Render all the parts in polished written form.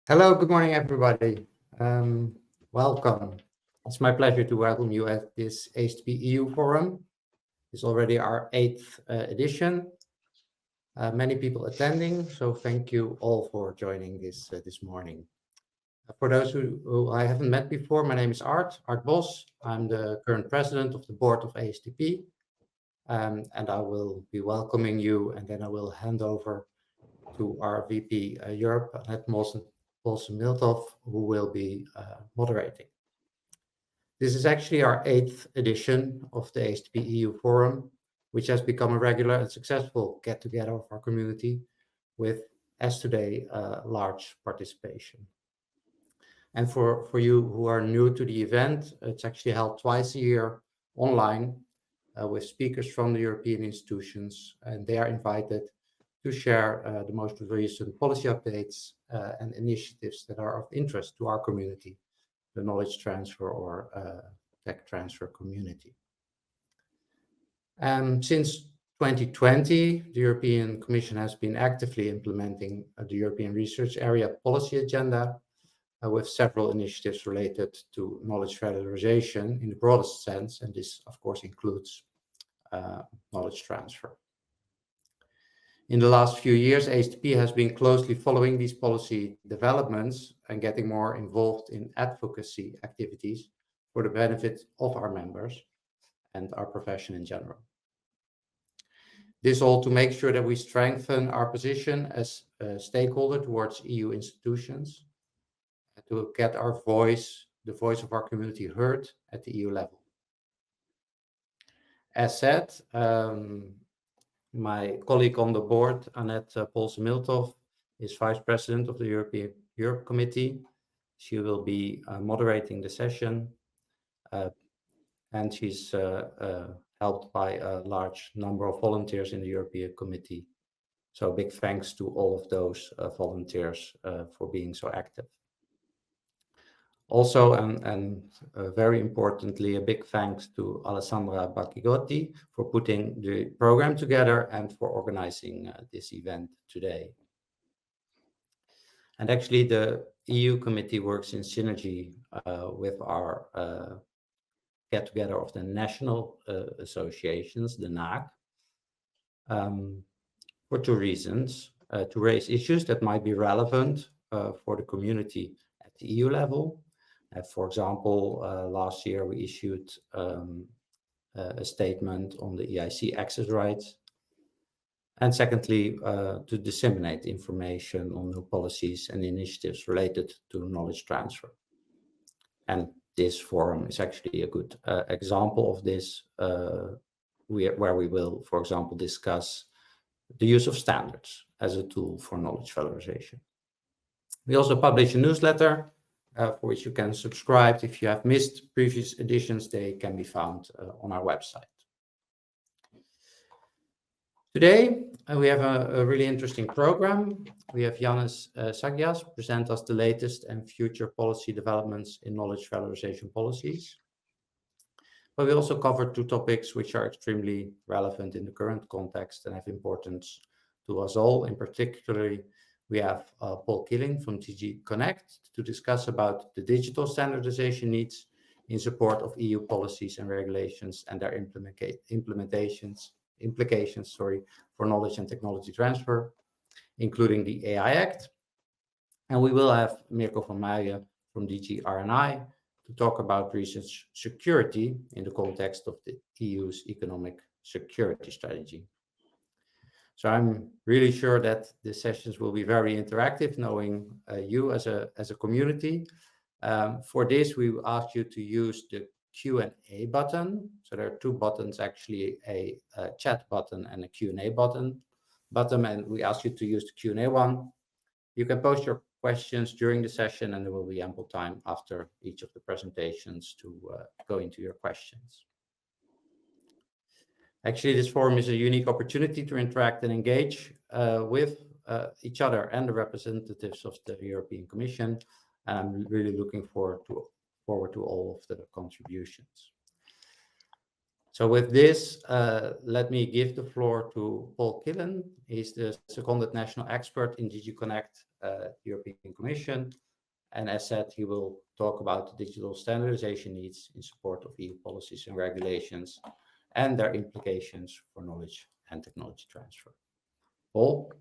Hello, good morning, everybody. Welcome. It's my pleasure to welcome you at this ASTP-EU Forum. It's already our 8th edition. Many people attending, so thank you all for joining this morning. For those who I haven't met before, my name is Art Bos. I'm the current president of the board of ASTP, and I will be welcoming you, and then I will hand over to our VP Europe, Annette Molsen-Milthoff, who will be moderating. This is actually our 8th edition of the ASTP-EU Forum, which has become a regular and successful get-together of our community with, as today, large participation. And for you who are new to the event, it's actually held twice a year online with speakers from the European institutions, and they are invited to share the most recent policy updates and initiatives that are of interest to our community, the knowledge transfer or tech transfer community. Since 2020, the European Commission has been actively implementing the European Research Area Policy Agenda with several initiatives related to knowledge valorization in the broadest sense, and this, of course, includes knowledge transfer. In the last few years, ASTP has been closely following these policy developments and getting more involved in advocacy activities for the benefit of our members and our profession in general. This all to make sure that we strengthen our position as a stakeholder towards EU institutions, and to get our voice, the voice of our community, heard at the EU level. As said, my colleague on the board, Annette Molsen-Milthoff, is Vice President of the Europe Committee. She will be moderating the session, and she's helped by a large number of volunteers in the European Committee. So big thanks to all of those volunteers for being so active. Also, and very importantly, a big thanks to Alessandra Bacchigotti for putting the program together and for organizing this event today. And actually, the EU Committee works in synergy with our get-together of the national associations, the NAC, for two reasons. To raise issues that might be relevant for the community at the EU level. For example, last year we issued a statement on the EIC access rights. And secondly, to disseminate information on new policies and initiatives related to knowledge transfer. And this forum is actually a good example of this, where we will, for example, discuss the use of standards as a tool for knowledge valorization. We also publish a newsletter for which you can subscribe. If you have missed previous editions, they can be found on our website. Today, we have a really interesting program. We have Yannis Sagias present us the latest and future policy developments in knowledge valorization policies. But we also cover two topics which are extremely relevant in the current context and have importance to us all. In particular, we have Paul Killing from DG Connect to discuss about the digital standardization needs in support of EU policies and regulations and their implications for knowledge and technology transfer, including the AI Act. And we will have Mirko van Meijen from DG R&I to talk about research security in the context of the EU's economic security strategy. So I'm really sure that the sessions will be very interactive, knowing you as a community. For this, we will ask you to use the Q&A button. So there are two buttons, actually, a chat button and a Q&A button, and we ask you to use the Q&A one. You can post your questions during the session, and there will be ample time after each of the presentations to go into your questions. Actually, this forum is a unique opportunity to interact and engage with each other and the representatives of the European Commission. And I'm really looking forward to all of the contributions. So with this, let me give the floor to Paul Killen. He's the seconded national expert in DG Connect, European Commission. And as said, he will talk about the digital standardization needs in support of EU policies and regulations and their implications for knowledge and technology transfer. Paul?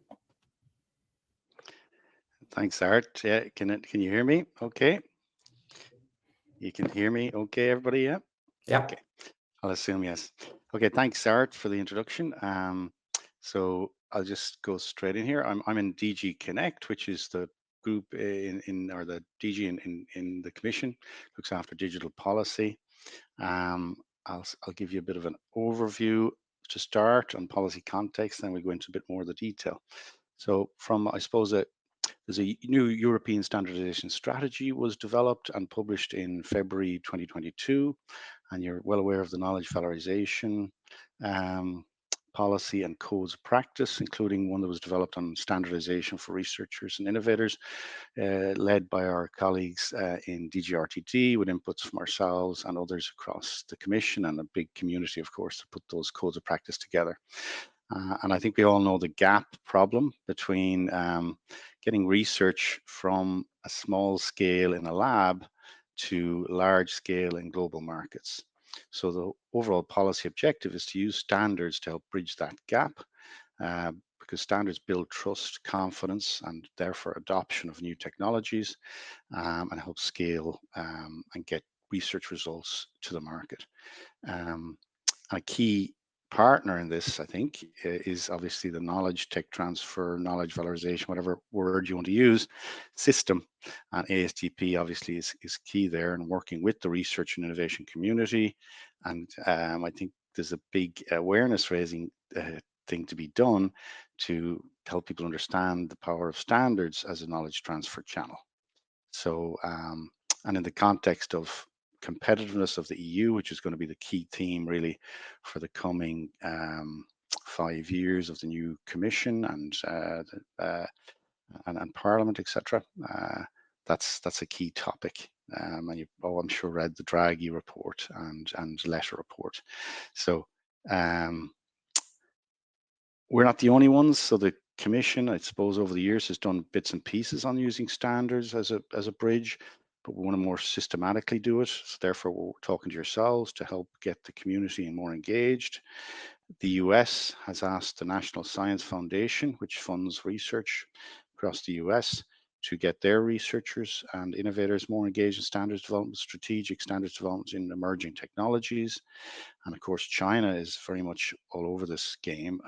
Thanks, Art. Yeah, can you hear me? Okay. You can hear me? Okay, everybody? Yeah. Yeah. Okay. I'll assume yes. Okay. Thanks, Art, for the introduction. So I'll just go straight in here. I'm in DG Connect, which is the group or the DG in the Commission, looks after digital policy. I'll give you a bit of an overview to start on policy context, then we go into a bit more of the detail. So from, I suppose, there's a new European standardization strategy was developed and published in February 2022, and you're well aware of the knowledge valorization policy and codes of practice, including one that was developed on standardization for researchers and innovators, led by our colleagues in DGRTD with inputs from ourselves and others across the Commission, and a big community, of course, to put those codes of practice together. And I think we all know the gap problem between getting research from a small scale in a lab to large scale in global markets. So the overall policy objective is to use standards to help bridge that gap, because standards build trust, confidence, and therefore adoption of new technologies, and help scale and get research results to the market. A key partner in this, I think, is obviously the knowledge tech transfer, knowledge valorization, whatever word you want to use, system. And ASTP obviously is key there, and working with the research and innovation community. And I think there's a big awareness raising thing to be done to help people understand the power of standards as a knowledge transfer channel. So, and in the context of competitiveness of the EU, which is going to be the key theme really for the coming 5 years of the new Commission and Parliament, etc. That's a key topic, and you, I'm sure, read the Draghi report and letter report. So we're not the only ones. So the Commission, I suppose, over the years has done bits and pieces on using standards as a bridge, but we want to more systematically do it. So therefore, we're talking to yourselves to help get the community more engaged. The US has asked the National Science Foundation, which funds research across the US, to get their researchers and innovators more engaged in standards development, strategic standards development in emerging technologies. And of course, China is very much all over this game.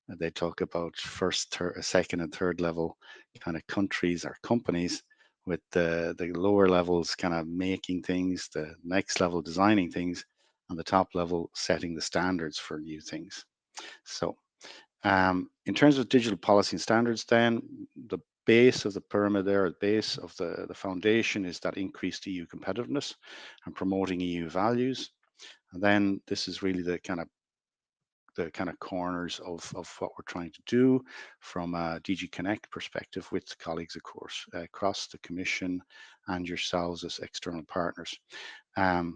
They talk about first, second, and third level kind of countries or companies, with the lower levels kind of making things, the next level designing things, and the top level setting the standards for new things. So in terms of digital policy and standards, then the base of the pyramid there, the base of the foundation, is that increased EU competitiveness and promoting EU values. And then this is really the kind of corners of what we're trying to do from a DG Connect perspective with colleagues, of course, across the Commission and yourselves as external partners. The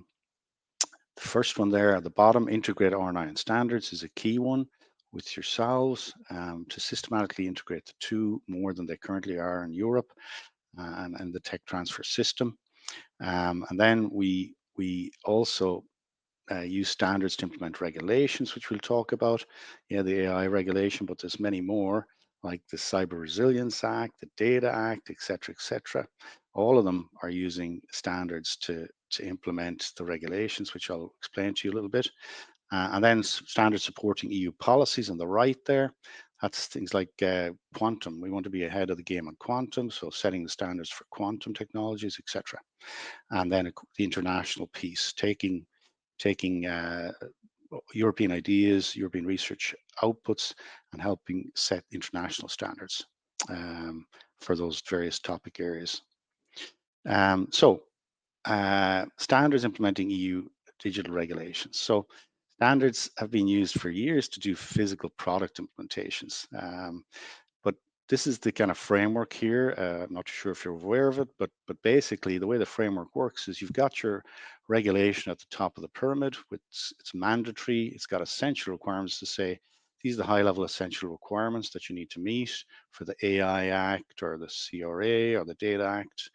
first one there at the bottom, integrate R9 standards, is a key one with yourselves to systematically integrate the two more than they currently are in Europe and the tech transfer system. And then we also use standards to implement regulations, which we'll talk about. Yeah, the AI regulation, but there's many more, like the Cyber Resilience Act, the Data Act, etc., etc. All of them are using standards to implement the regulations, which I'll explain to you a little bit. And then standards supporting EU policies on the right there. That's things like quantum. We want to be ahead of the game on quantum, so setting the standards for quantum technologies, etc. And then the international piece, taking European ideas, European research outputs, and helping set international standards for those various topic areas. Standards implementing EU digital regulations. So standards have been used for years to do physical product implementations, but this is the kind of framework here. I'm not sure if you're aware of it, but basically the way the framework works is you've got your regulation at the top of the pyramid, which it's mandatory. It's got essential requirements to say these are the high-level essential requirements that you need to meet for the AI Act or the CRA or the Data Act.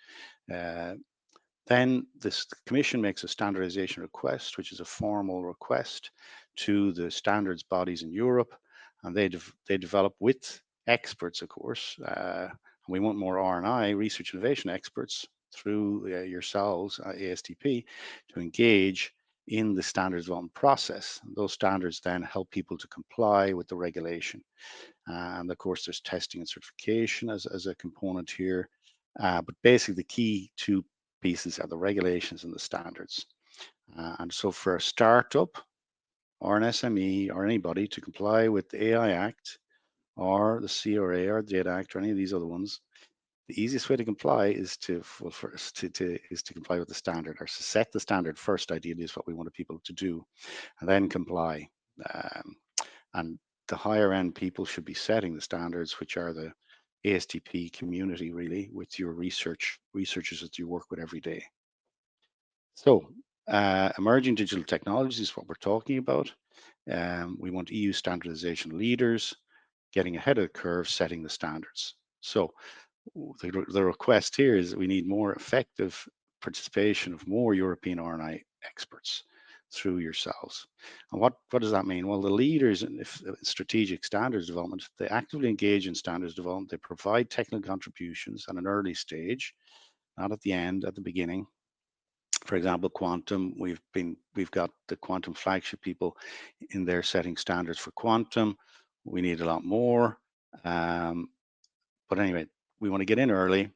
Then the Commission makes a standardization request, which is a formal request to the standards bodies in Europe, and they develop with experts, of course. And we want more R&I, research innovation experts, through yourselves, ASTP, to engage in the standards development process. Those standards then help people to comply with the regulation. And of course, there's testing and certification as a component here. But basically, the key two pieces are the regulations and the standards. And so for a startup or an SME or anybody to comply with the AI Act or the CRA or the Data Act or any of these other ones, the easiest way to comply is to, well, first is to comply with the standard, or to set the standard first. Ideally, is what we want people to do, and then comply. And the higher end people should be setting the standards, which are the ASTP community, really, with your researchers that you work with every day. So emerging digital technologies is what we're talking about. We want EU standardization leaders getting ahead of the curve, setting the standards. So the request here is that we need more effective participation of more European R&I experts through yourselves. And what does that mean? Well, the leaders in strategic standards development, they actively engage in standards development. They provide technical contributions at an early stage, not at the end, at the beginning. For example, quantum, we've got the quantum flagship people in there setting standards for quantum. We need a lot more. But anyway, we want to get in early,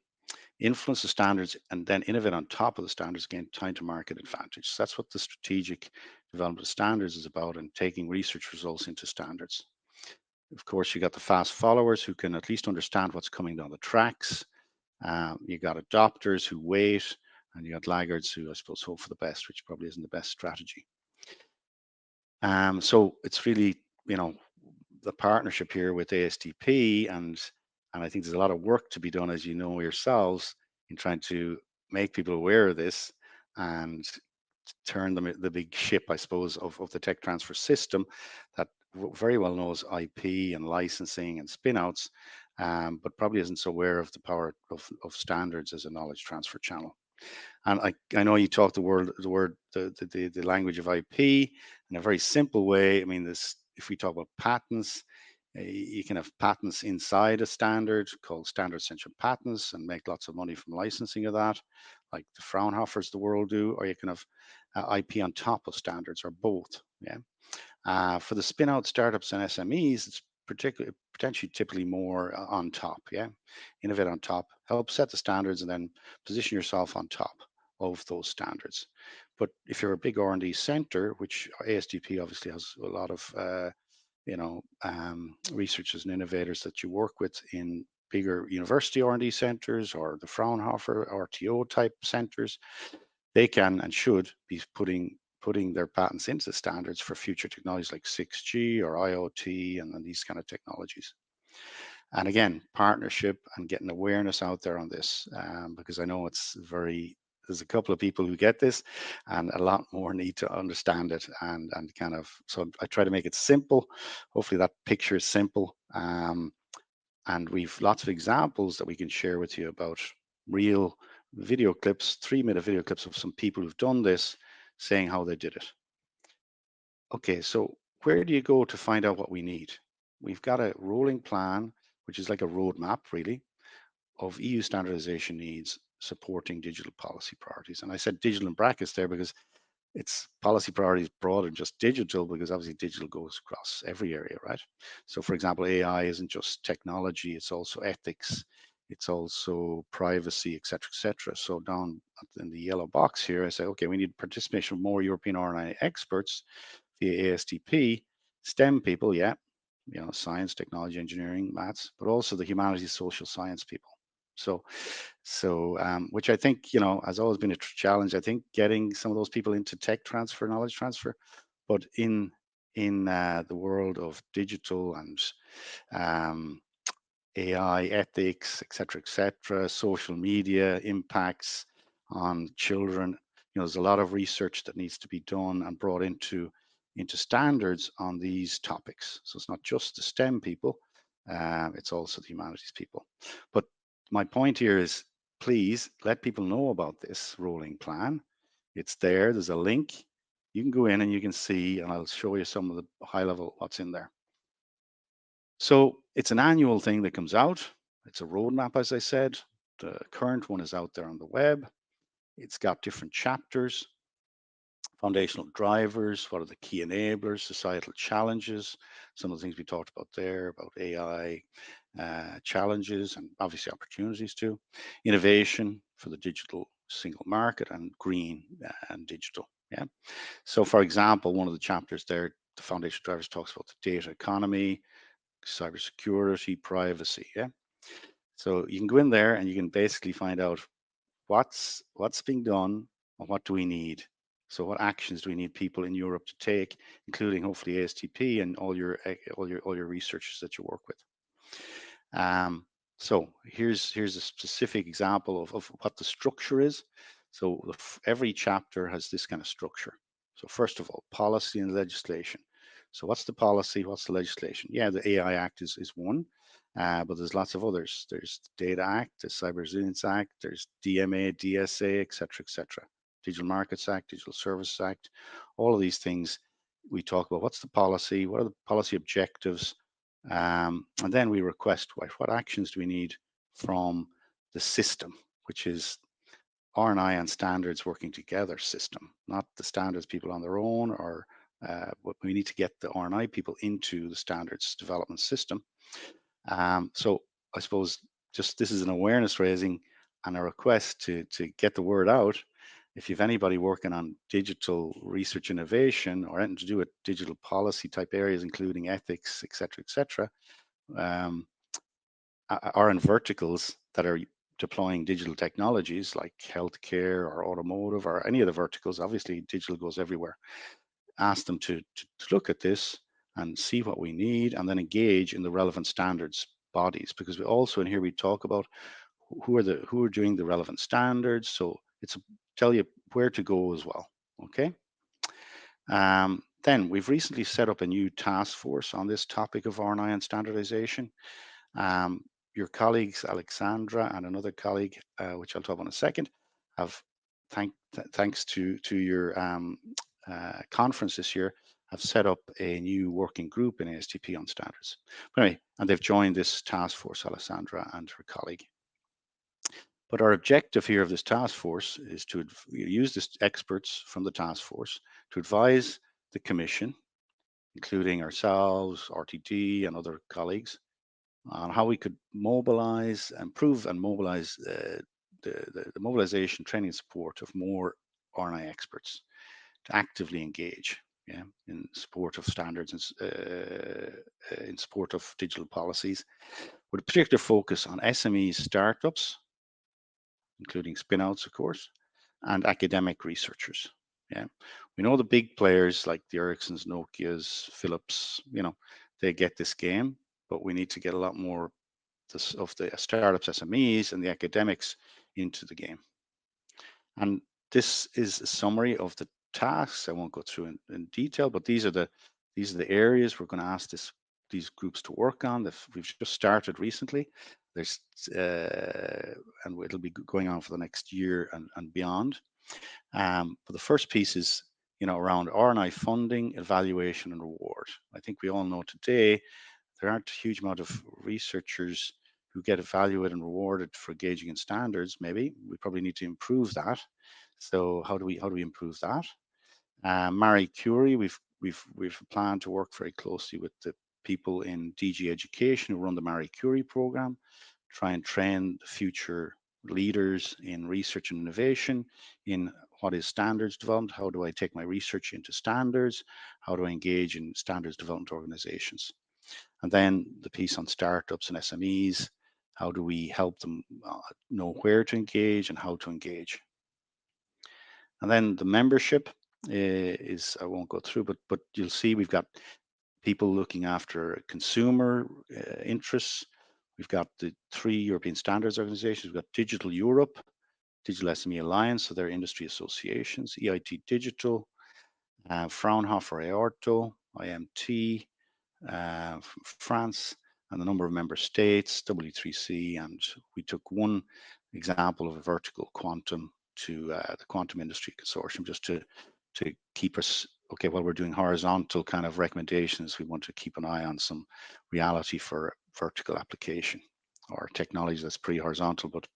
influence the standards, and then innovate on top of the standards, gain time to market advantage. So that's what the strategic development of standards is about, and taking research results into standards. Of course, you got the fast followers who can at least understand what's coming down the tracks. You got adopters who wait, and you got laggards who, I suppose, hope for the best, which probably isn't the best strategy. So it's really, the partnership here with ASTP, and I think there's a lot of work to be done, as you know yourselves, in trying to make people aware of this and turn the big ship, I suppose, of the tech transfer system that very well knows IP and licensing and spinouts, but probably isn't so aware of the power of standards as a knowledge transfer channel. And I know you talk the language of IP in a very simple way. I mean, if we talk about patents, you can have patents inside a standard called standard essential patents and make lots of money from licensing of that, like the Fraunhofers of the world do, or you can have IP on top of standards, or both. Yeah. For the spin-out startups and SMEs, it's potentially typically more on top. Yeah. Innovate on top, help set the standards, and then position yourself on top of those standards. But if you're a big R&D center, which ASTP obviously has a lot of researchers and innovators that you work with in bigger university R&D centers or the Fraunhofer RTO type centers, they can and should be putting their patents into standards for future technologies like 6G or IoT and these kind of technologies. And again, partnership and getting awareness out there on this, because I know there's a couple of people who get this, and a lot more need to understand it, and kind of, so I try to make it simple. Hopefully that picture is simple, and we've lots of examples that we can share with you about real video clips, 3-minute video clips of some people who've done this, saying how they did it. Okay, so where do you go to find out what we need? We've got a rolling plan, which is like a roadmap, really, of EU standardization needs supporting digital policy priorities. And I said digital in brackets there because it's policy priorities broader than just digital, because obviously digital goes across every area, right? So for example, AI isn't just technology, it's also ethics, it's also privacy, et cetera, So down in the yellow box here, I say, okay, we need participation of more European R&I experts via ASTP, STEM people, yeah, science, technology, engineering, maths, but also the humanities, social science people. So which I think, has always been a challenge. I think getting some of those people into tech transfer, knowledge transfer, but in the world of digital and AI ethics, etc., social media impacts on children. There's a lot of research that needs to be done and brought into standards on these topics. So it's not just the STEM people, it's also the humanities people. But my point here is, please let people know about this rolling plan. It's there. There's a link. You can go in and you can see, and I'll show you some of the high level what's in there. So it's an annual thing that comes out. It's a roadmap, as I said. The current one is out there on the web. It's got different chapters, foundational drivers, what are the key enablers, societal challenges, some of the things we talked about there, about AI challenges and obviously opportunities too, innovation for the digital single market, and green and digital. Yeah. So for example, one of the chapters there, the foundation drivers, talks about the data economy, cybersecurity, privacy. Yeah. So you can go in there and you can basically find out what's being done and what do we need. So what actions do we need people in Europe to take, including hopefully ASTP and all your researchers that you work with. So here's a specific example of what the structure is. So every chapter has this kind of structure. So first of all, policy and legislation. So what's the policy? What's the legislation? Yeah, the AI Act is one, but there's lots of others. There's the Data Act, the Cyber Resilience Act, there's DMA, DSA, etc., etc. Digital Markets Act, Digital Services Act, all of these things we talk about. What's the policy? What are the policy objectives? And then we request what actions do we need from the system, which is R&I and standards working together system, not the standards people on their own, or but we need to get the R&I people into the standards development system. So I suppose just this is an awareness raising and a request to get the word out. If you have anybody working on digital research innovation or anything to do with digital policy type areas, including ethics, etc., are in verticals that are deploying digital technologies like healthcare or automotive or any of the verticals, obviously digital goes everywhere. Ask them to look at this and see what we need, and then engage in the relevant standards bodies, because we also in here we talk about who are doing the relevant standards. So it's tell you where to go as well. Okay. Then we've recently set up a new task force on this topic of R&I and standardization. Your colleagues, Alexandra and another colleague, which I'll talk about in a second, have, thanks to your conference this year, have set up a new working group in ASTP on standards. But anyway, and they've joined this task force, Alessandra and her colleague. But our objective here of this task force is to use the experts from the task force to advise the Commission, including ourselves, RTD and other colleagues, on how we could mobilize, improve and mobilize the mobilization, training and support of more R&I experts to actively engage, yeah, in support of standards and in support of digital policies, with a particular focus on SMEs, startups, including spin-outs, of course, and academic researchers. Yeah, we know the big players like the Ericssons, Nokias, Philips, they get this game, but we need to get a lot more of the startups, SMEs, and the academics into the game. And this is a summary of the tasks. I won't go through in detail, but these are the areas we're going to ask these groups to work on. We've just started recently. There's and it'll be going on for the next year and beyond. But the first piece is around R&I funding, evaluation, and reward. I think we all know today there aren't a huge amount of researchers who get evaluated and rewarded for engaging in standards. Maybe we probably need to improve that. So how do we improve that? Marie Curie, we've planned to work very closely with the people in DG Education who run the Marie Curie program, try and train the future leaders in research and innovation in what is standards development. How do I take my research into standards? How do I engage in standards development organizations? And then the piece on startups and SMEs, how do we help them know where to engage and how to engage? And then the membership is, I won't go through, but you'll see we've got people looking after consumer interests. We've got the 3 European standards organizations. We've got Digital Europe, Digital SME Alliance, so they're industry associations, EIT Digital, Fraunhofer EORTO, IMT, France, and a number of member states, W3C, and we took one example of a vertical quantum to the Quantum Industry Consortium, just to keep us, okay, while we're doing horizontal kind of recommendations, we want to keep an eye on some reality for vertical application or technology that's pretty horizontal, but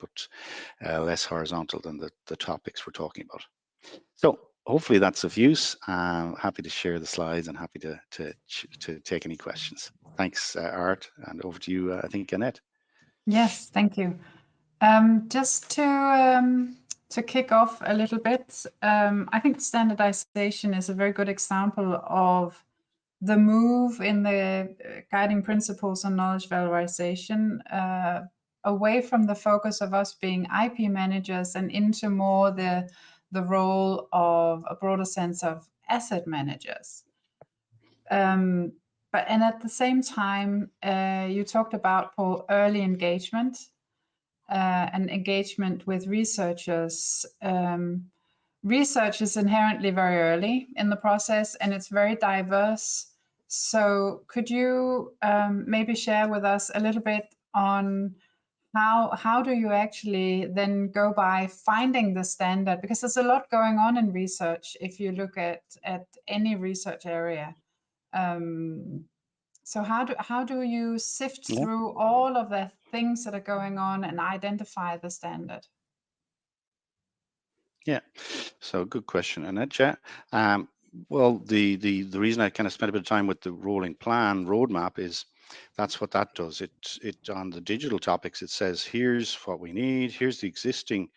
less horizontal than the topics we're talking about. So hopefully that's of use. Happy to share the slides and happy to take any questions. Thanks, Art, and over to you, I think, Annette. Yes, thank you. Just to kick off a little bit, I think standardization is a very good example of the move in the guiding principles on knowledge valorization away from the focus of us being IP managers and into more the role of a broader sense of asset managers. And at the same time, you talked about, Paul, early engagement and engagement with researchers. Research is inherently very early in the process and it's very diverse. So could you maybe share with us a little bit on how do you actually then go by finding the standard? Because there's a lot going on in research if you look at any research area. So how do you sift through all of the things that are going on and identify the standard? Yeah, so good question, Annette. Well, the reason I kind of spent a bit of time with the rolling plan roadmap is that's what that does. It on the digital topics, it says, here's what we need, here's the existing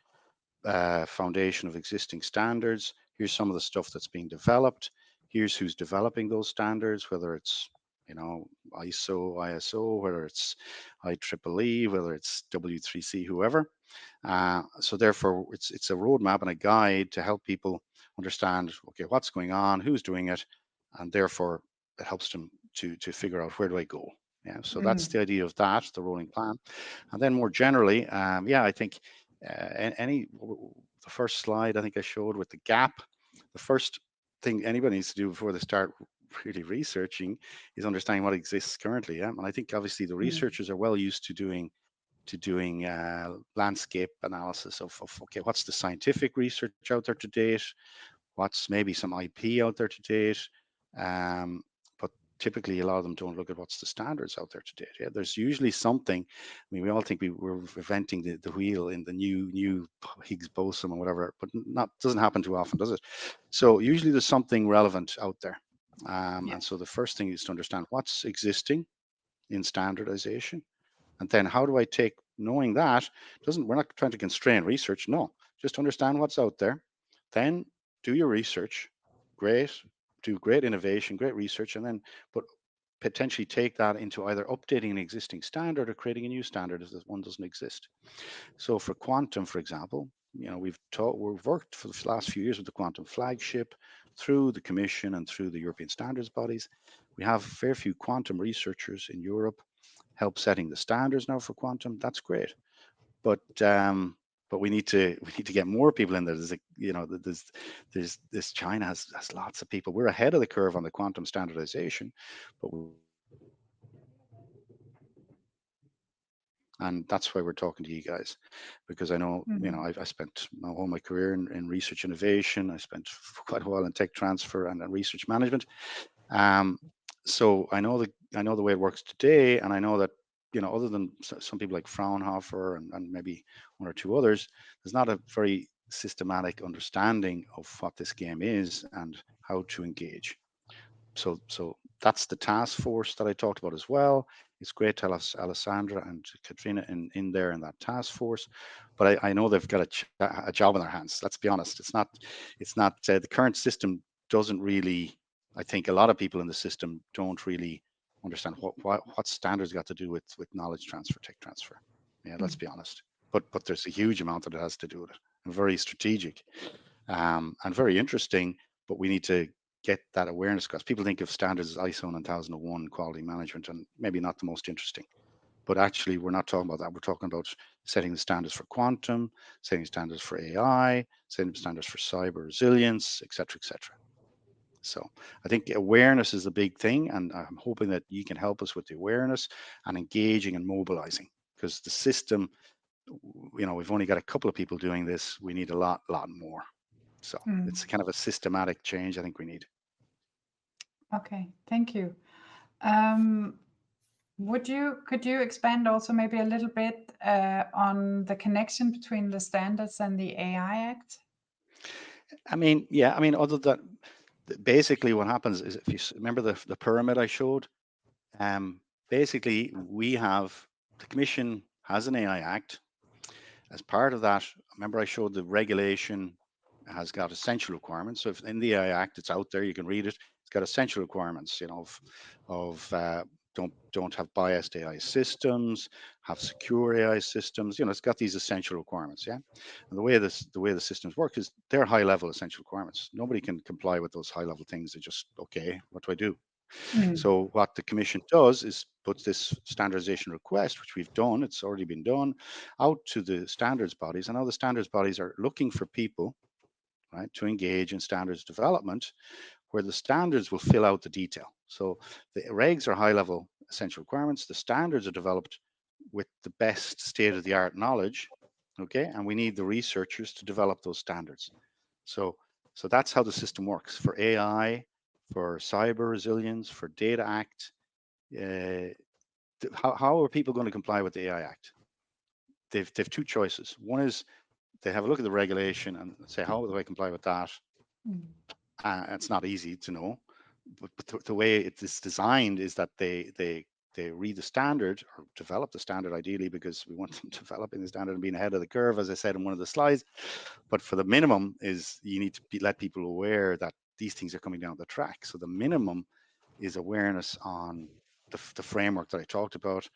foundation of existing standards, here's some of the stuff that's being developed, here's who's developing those standards, whether it's, you know, ISO, whether it's IEEE, whether it's W3C, whoever. So therefore, it's a roadmap and a guide to help people understand, okay, what's going on, who's doing it, and therefore it helps them to figure out, where do I go? Yeah, so that's the idea of that, the rolling plan. And then more generally, yeah, I think the first slide I think I showed with the gap, the first thing anybody needs to do before they start really researching is understanding what exists currently. Yeah, and I think obviously the researchers are well used to doing landscape analysis of okay, what's the scientific research out there to date, what's maybe some IP out there to date, but typically a lot of them don't look at what's the standards out there to date. Yeah, there's usually something. I mean, we all think we're inventing the wheel in the new Higgs boson or whatever, but doesn't happen too often, does it? So usually there's something relevant out there, and so the first thing is to understand what's existing in standardization. And then how do I take, knowing that, we're not trying to constrain research, no, just understand what's out there, then do your research, do great innovation, great research, and then potentially take that into either updating an existing standard or creating a new standard if one doesn't exist. So for quantum, for example, you know, we've worked for the last few years with the quantum flagship through the Commission and through the European standards bodies. We have a fair few quantum researchers in Europe help setting the standards now for quantum. That's great, but we need to get more people in there. There's this China has lots of people. We're ahead of the curve on the quantum standardization, and that's why we're talking to you guys, because I know, you know, I spent all my career in research innovation. I spent quite a while in tech transfer and research management. So I know the way it works today, and I know that, you know, other than some people like Fraunhofer and maybe one or two others, there's not a very systematic understanding of what this game is and how to engage. So that's the task force that I talked about as well. It's great to have Alessandra and Katrina in there in that task force, but I know they've got a job in their hands. Let's be honest. It's not the current system doesn't really. I think a lot of people in the system don't really understand what standards got to do with knowledge transfer, tech transfer. Yeah, let's be honest. But there's a huge amount that it has to do with it, and very strategic, and very interesting. But we need to get that awareness, because people think of standards as ISO 9001 quality management, and maybe not the most interesting. But actually, we're not talking about that. We're talking about setting the standards for quantum, setting standards for AI, setting standards for cyber resilience, et cetera, et cetera. So I think awareness is the big thing, and I'm hoping that you can help us with the awareness and engaging and mobilizing, because the system, you know, we've only got a couple of people doing this. We need a lot more. So it's kind of a systematic change I think we need. Okay, thank you. Could you expand also maybe a little bit on the connection between the standards and the AI Act? I mean, yeah, I mean, other than basically what happens is, if you remember the pyramid I showed, basically the Commission has an AI Act. As part of that, remember I showed the regulation has got essential requirements. So if in the AI Act, it's out there, you can read it. It's got essential requirements, you know, of don't have biased AI systems, have secure AI systems. You know, it's got these essential requirements, yeah. And the way the systems work is they're high-level essential requirements. Nobody can comply with those high-level things. They're just, okay, what do I do? So what the Commission does is puts this standardization request, which we've done, it's already been done, out to the standards bodies. And now the standards bodies are looking for people, right, to engage in standards development, where the standards will fill out the detail. So the regs are high-level essential requirements. The standards are developed with the best state-of-the-art knowledge, okay? And we need the researchers to develop those standards. So that's how the system works for AI, for cyber resilience, for Data Act. How are people going to comply with the AI Act? They've two choices. One is they have a look at the regulation and say, how do I comply with that? It's not easy to know, but the way it is designed is that they read the standard, or develop the standard ideally, because we want them developing the standard and being ahead of the curve, as I said in one of the slides. But for the minimum is you need to let people aware that these things are coming down the track. So the minimum is awareness on the framework that I talked about.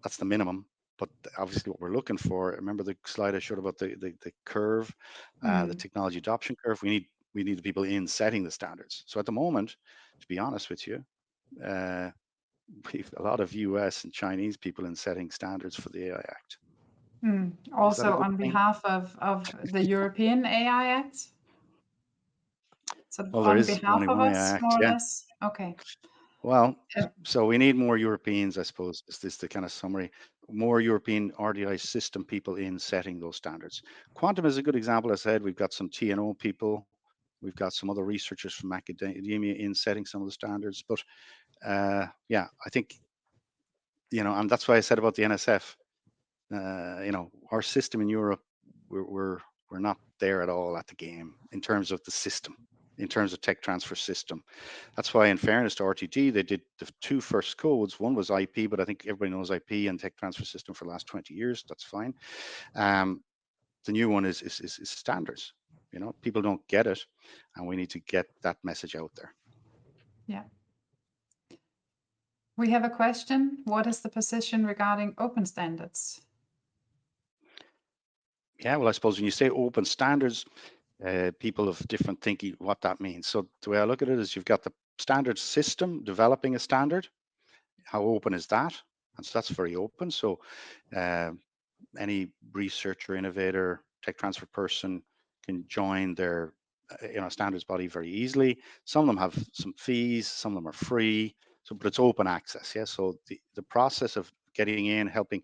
That's the minimum. But obviously what we're looking for, remember the slide I showed about the curve, the technology adoption curve, we need the people in setting the standards. So at the moment, to be honest with you, we've a lot of US and Chinese people in setting standards for the AI Act. Also on behalf of the European AI Act? So well, there on is behalf only of one us, AI Act, more or yeah. less? Okay. Well, so we need more Europeans, I suppose. Is this the kind of summary? More European RDI system people in setting those standards. Quantum is a good example. As I said, we've got some TNO people. We've got some other researchers from academia in setting some of the standards. But yeah, I think, you know, and that's why I said about the NSF, you know, our system in Europe, we're not there at all at the game in terms of the system, in terms of tech transfer system. That's why, in fairness to RTD, they did the two first codes. One was IP, but I think everybody knows IP and tech transfer system for the last 20 years. That's fine. The new one is standards. You know, people don't get it, and we need to get that message out there. Yeah. We have a question. What is the position regarding open standards? Yeah, well, I suppose when you say open standards, people have different thinking what that means. So the way I look at it is you've got the standard system developing a standard. How open is that? And so that's very open. So any researcher, innovator, tech transfer person can join their standards body very easily. Some of them have some fees, some of them are free. So, but it's open access. Yeah. So the process of getting in, helping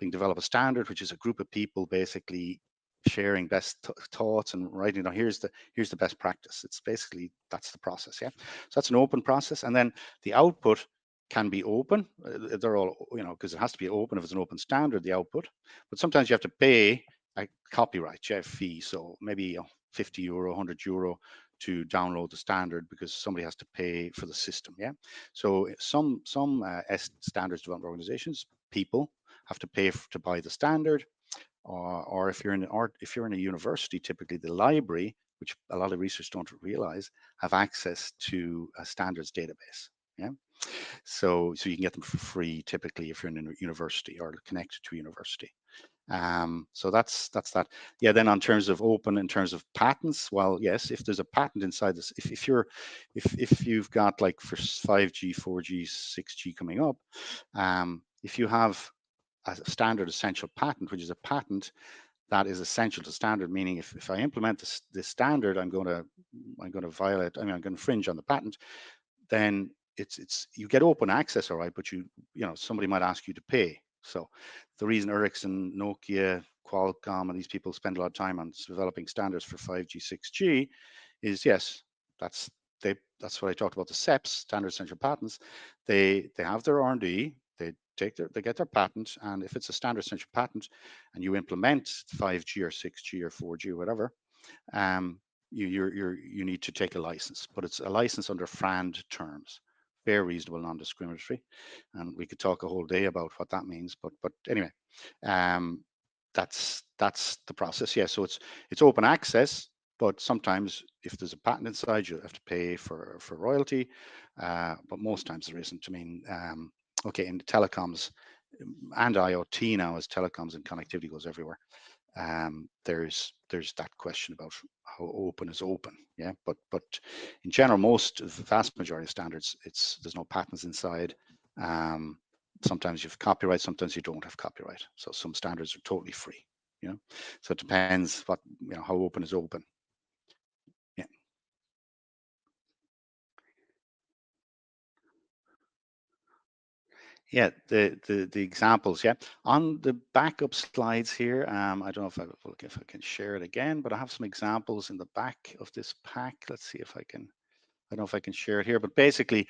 develop a standard, which is a group of people basically sharing best thoughts and writing down here's the best practice. It's basically that's the process. Yeah. So that's an open process, and then the output can be open. They're all, you know, because it has to be open if it's an open standard, the output. But sometimes you have to pay a copyright fee. So maybe 50 euro, 100 euro to download the standard, because somebody has to pay for the system. Yeah. So some standards development organizations, people have to pay to buy the standard, or if you're in a university, typically the library, which a lot of researchers don't realize, have access to a standards database. Yeah. So you can get them for free typically if you're in a university or connected to a university. So that's that. Yeah. Then on terms of open, in terms of patents, well, yes, if there's a patent inside this, if you've got like for 5G, 4G, 6G coming up, if you have a standard essential patent, which is a patent that is essential to standard, meaning if I implement this standard, I'm going to violate, I'm going to infringe on the patent, then it's you get open access, all right, but you know, somebody might ask you to pay. So the reason Ericsson, Nokia, Qualcomm, and these people spend a lot of time on developing standards for 5G, 6G is, yes, that's what I talked about, the SEPs, standard essential patents. They have their R&D, they get their patent, and if it's a standard essential patent and you implement 5G or 6G or 4G or whatever, you need to take a license, but it's a license under FRAND terms, fair, reasonable, non-discriminatory, and we could talk a whole day about what that means. But anyway, that's the process. Yeah, so it's open access, but sometimes if there's a patent inside, you have to pay for royalty, but most times there isn't. I mean, okay, in the telecoms and IoT now, as telecoms and connectivity goes everywhere, there's that question about how open is open. Yeah, but in general, the vast majority of standards, there's no patents inside. Sometimes you have copyright, sometimes you don't have copyright. So some standards are totally free. You know, so it depends what, you know, how open is open. Yeah. Yeah, the examples. Yeah, on the backup slides here, I don't know if I can share it again, but I have some examples in the back of this pack. Let's see if I can. I don't know if I can share it here, but basically,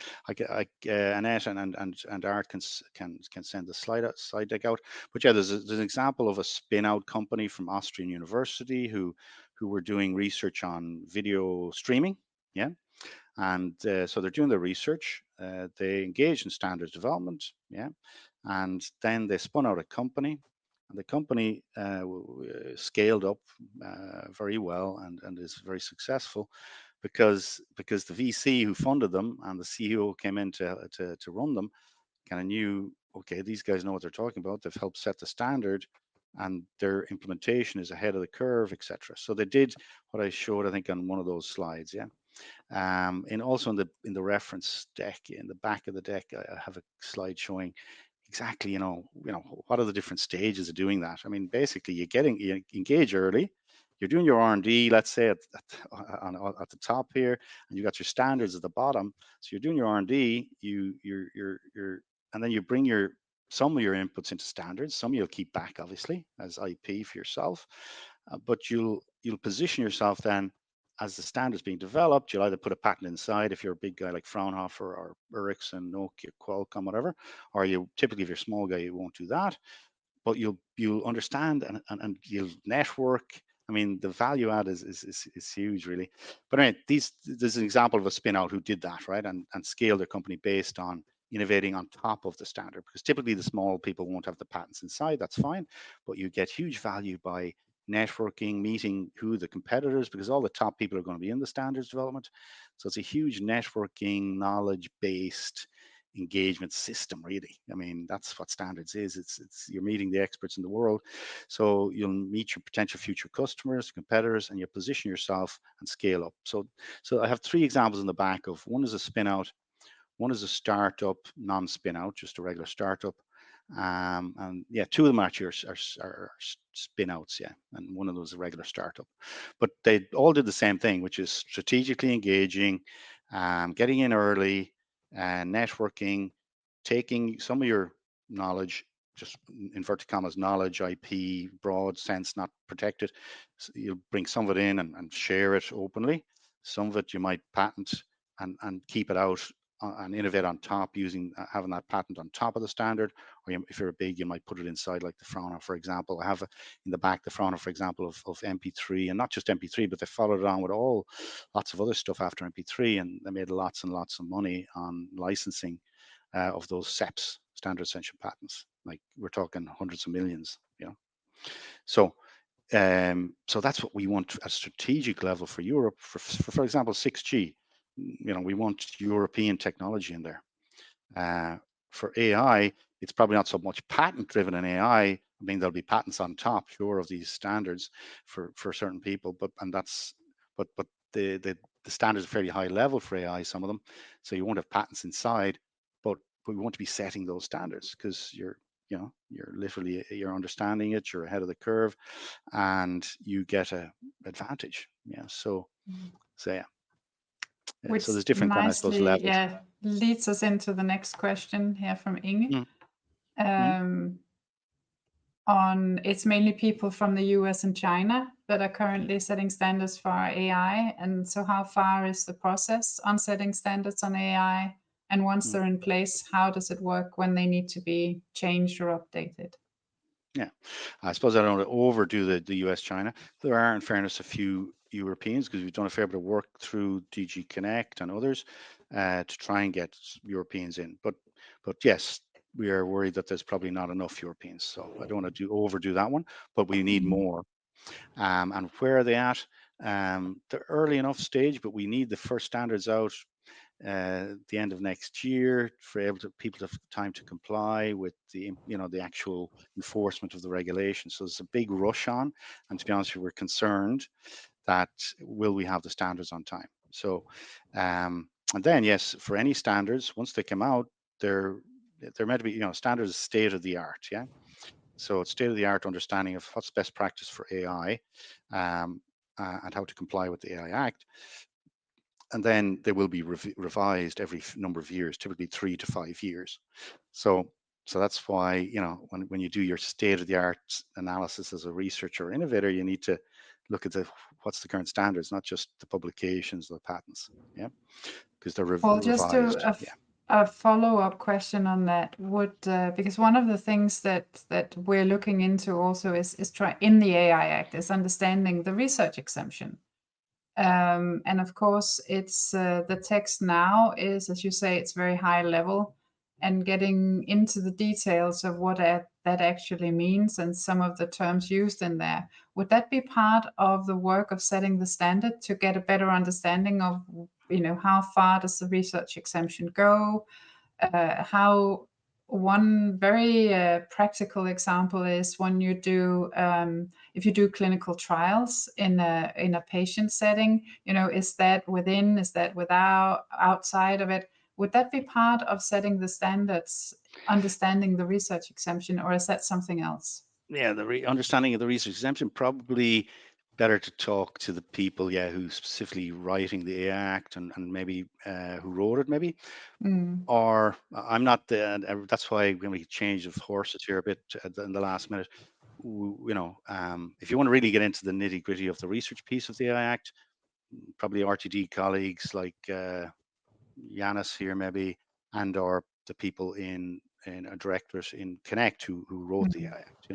Annette and Art can send the slide deck out. But yeah, there's an example of a spin-out company from Austrian University who were doing research on video streaming. Yeah. And so they're doing the research, they engaged in standards development, yeah, and then they spun out a company, and the company scaled up very well and is very successful because the VC who funded them and the CEO came in to run them kind of knew, okay, these guys know what they're talking about, they've helped set the standard, and their implementation is ahead of the curve, etc. So they did what I showed, I think, on one of those slides, yeah. And also in the reference deck, in the back of the deck, I have a slide showing exactly, you know, what are the different stages of doing that. I mean, basically, you engage early, you're doing your R&D, let's say at the top here, and you got your standards at the bottom. So you're doing your R&D, and then you bring some of your inputs into standards. Some you'll keep back, obviously, as IP for yourself, but you'll position yourself then as the standard's being developed. You'll either put a patent inside if you're a big guy like Fraunhofer or Ericsson, Nokia, Qualcomm, whatever, or you typically, if you're a small guy, you won't do that. But you'll understand and you'll network. I mean, the value add is huge, really. But anyway, there's an example of a spin out who did that, right, and scaled their company based on innovating on top of the standard, because typically the small people won't have the patents inside. That's fine, but you get huge value by networking, meeting who the competitors, because all the top people are going to be in the standards development. So it's a huge networking, knowledge-based engagement system, really. I mean, that's what standards is. It's you're meeting the experts in the world. So you'll meet your potential future customers, competitors, and you position yourself and scale up. So I have 3 examples in the back of, one is a spin out, one is a startup, non-spin out, just a regular startup. And yeah, 2 of them actually are spin outs, yeah, and one of those is a regular startup. But they all did the same thing, which is strategically engaging, getting in early, networking, taking some of your knowledge, just inverted commas, knowledge, IP, broad sense, not protected. So you'll bring some of it in and share it openly. Some of it you might patent and keep it out and innovate on top, using having that patent on top of the standard. Or if you're big, you might put it inside, like the Fraunhofer, for example. I have in the back the Fraunhofer, for example, of MP3, and not just MP3, but they followed it on with lots of other stuff after MP3, and they made lots and lots of money on licensing of those SEPs, standard essential patents. Like, we're talking hundreds of millions, you know. So that's what we want at a strategic level for Europe. For example, 6G. You know, we want European technology in there. For AI, it's probably not so much patent driven in AI. I mean, there'll be patents on top, sure, of these standards for certain people, but the standards are fairly high level for AI, some of them. So you won't have patents inside, but we want to be setting those standards, because you're understanding it, you're ahead of the curve, and you get a advantage. Yeah. So yeah. Which So there's different kind of, I suppose, nicely, levels. leads us into the next question here from Inge. It's mainly people from the US and China that are currently setting standards for AI. And so how far is the process on setting standards on AI? And once they're in place, how does it work when they need to be changed or updated? Yeah, I suppose I don't want to overdo the US China. There are, in fairness, a few Europeans, because we've done a fair bit of work through DG Connect and others to try and get Europeans in. But yes, we are worried that there's probably not enough Europeans. So I don't want to overdo that one, but we need more. And where are they at? They're early enough stage, but we need the first standards out the end of next year for people to have time to comply with the actual enforcement of the regulation. So there's a big rush on, and to be honest with you, we're concerned that will we have the standards on time. So and then yes, for any standards, once they come out, they're meant to be, standards state of the art. Yeah. So it's state of the art understanding of what's best practice for AI and how to comply with the AI Act. And then they will be revised every number of years, typically 3 to 5 years. So that's why, when you do your state of the art analysis as a researcher or innovator, you need to look at what's the current standards, not just the publications, the patents. Yeah, because they're revised. Just a follow-up question on that would because one of the things that we're looking into also is in the AI Act is understanding the research exemption. And of course, it's the text now is, as you say, it's very high level, and getting into the details of what that actually means and some of the terms used in there. Would that be part of the work of setting the standard to get a better understanding of, how far does the research exemption go? How one very practical example is when you do if you do clinical trials in a patient setting, is that within, is that without, outside of it? Would that be part of setting the standards, understanding the research exemption, or is that something else? Yeah, the understanding of the research exemption, probably better to talk to the people, who specifically writing the AI Act and maybe who wrote it, maybe. Or I'm not that's why when we change of horses here a bit in the last minute, if you want to really get into the nitty gritty of the research piece of the AI Act, probably RTD colleagues like Yanis here maybe, and or the people in a directorate in Connect who wrote the AI Act,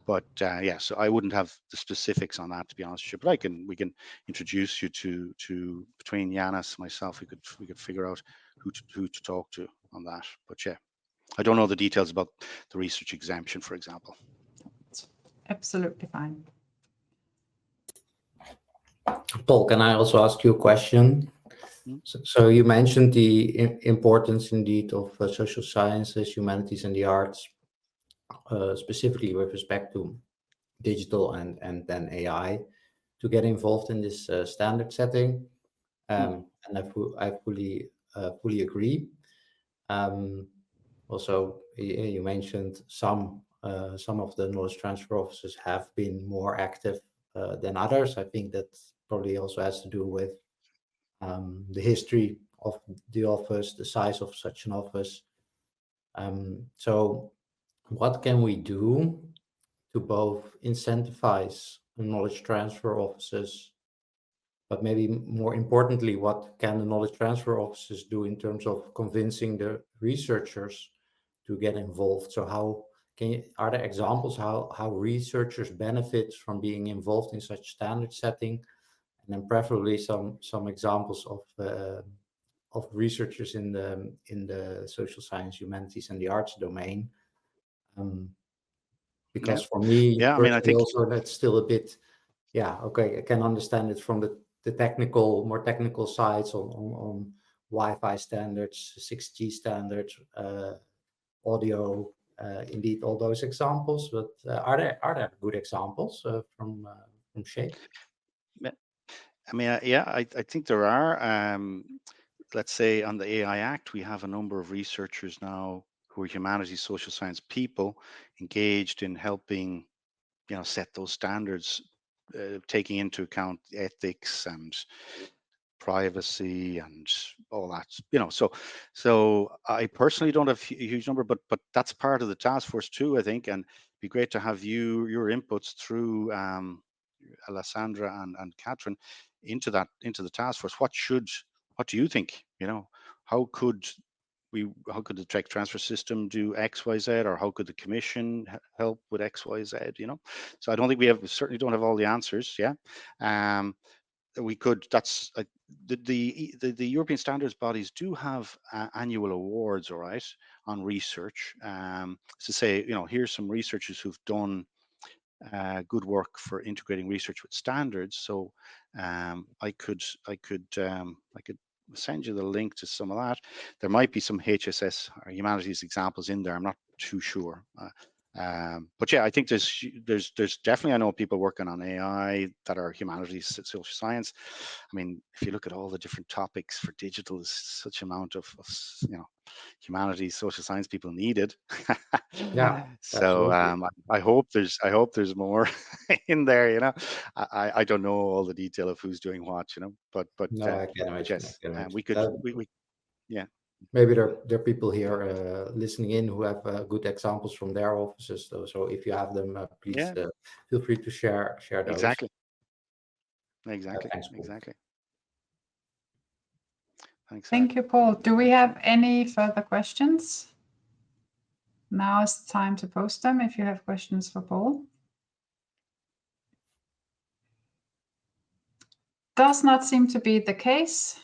But so I wouldn't have the specifics on that, to be honest with you. But we can introduce you to between Yanis, myself, we could figure out who to talk to on that. But yeah, I don't know the details about the research exemption, for example. It's absolutely fine. Paul, can I also ask you a question? So you mentioned the importance indeed of social sciences, humanities, and the arts, specifically with respect to digital and then AI, to get involved in this standard setting. And I fully agree. Also, you mentioned some of the knowledge transfer officers have been more active than others. I think that probably also has to do with the history of the office, the size of such an office. So what can we do to both incentivize knowledge transfer offices, but maybe more importantly, what can the knowledge transfer offices do in terms of convincing the researchers to get involved? So are there examples how researchers benefit from being involved in such standard setting? And then preferably some examples of researchers in the social science, humanities, and the arts domain. Because for me, I think also that's still a bit, okay, I can understand it from the more technical sides on Wi-Fi standards, 6G standards, audio, indeed all those examples. But are there good examples from SHAPE? I think there are. Let's say on the AI Act, we have a number of researchers now who are humanities, social science people engaged in helping, set those standards, taking into account ethics and privacy and all that, so I personally don't have a huge number, but that's part of the task force too, I think, and it'd be great to have your inputs through Alessandra and Catherine into the task force. What do you think? How could the tech transfer system do X, Y, Z, or how could the commission help with X, Y, Z? So I don't think we certainly don't have all the answers. Yeah. We could. That's the European standards bodies do have annual awards, all right, on research. To say, here's some researchers who've done good work for integrating research with standards. So I could send you the link to some of that. There might be some HSS or humanities examples in there. I'm not too sure. But yeah, I think there's definitely, I know people working on AI that are humanities, social science. I mean, if you look at all the different topics for digital, there's such amount of humanities, social science people needed. Yeah. So I hope there's more in there. I don't know all the detail of who's doing what, but No, I can imagine. yes, I can imagine. we could yeah. Maybe there are people here listening in who have good examples from their offices. So if you have them, please feel free to share those. Exactly. Thanks, Paul. Exactly. Thanks. Thank you, Paul. Do we have any further questions? Now is the time to post them if you have questions for Paul. Does not seem to be the case.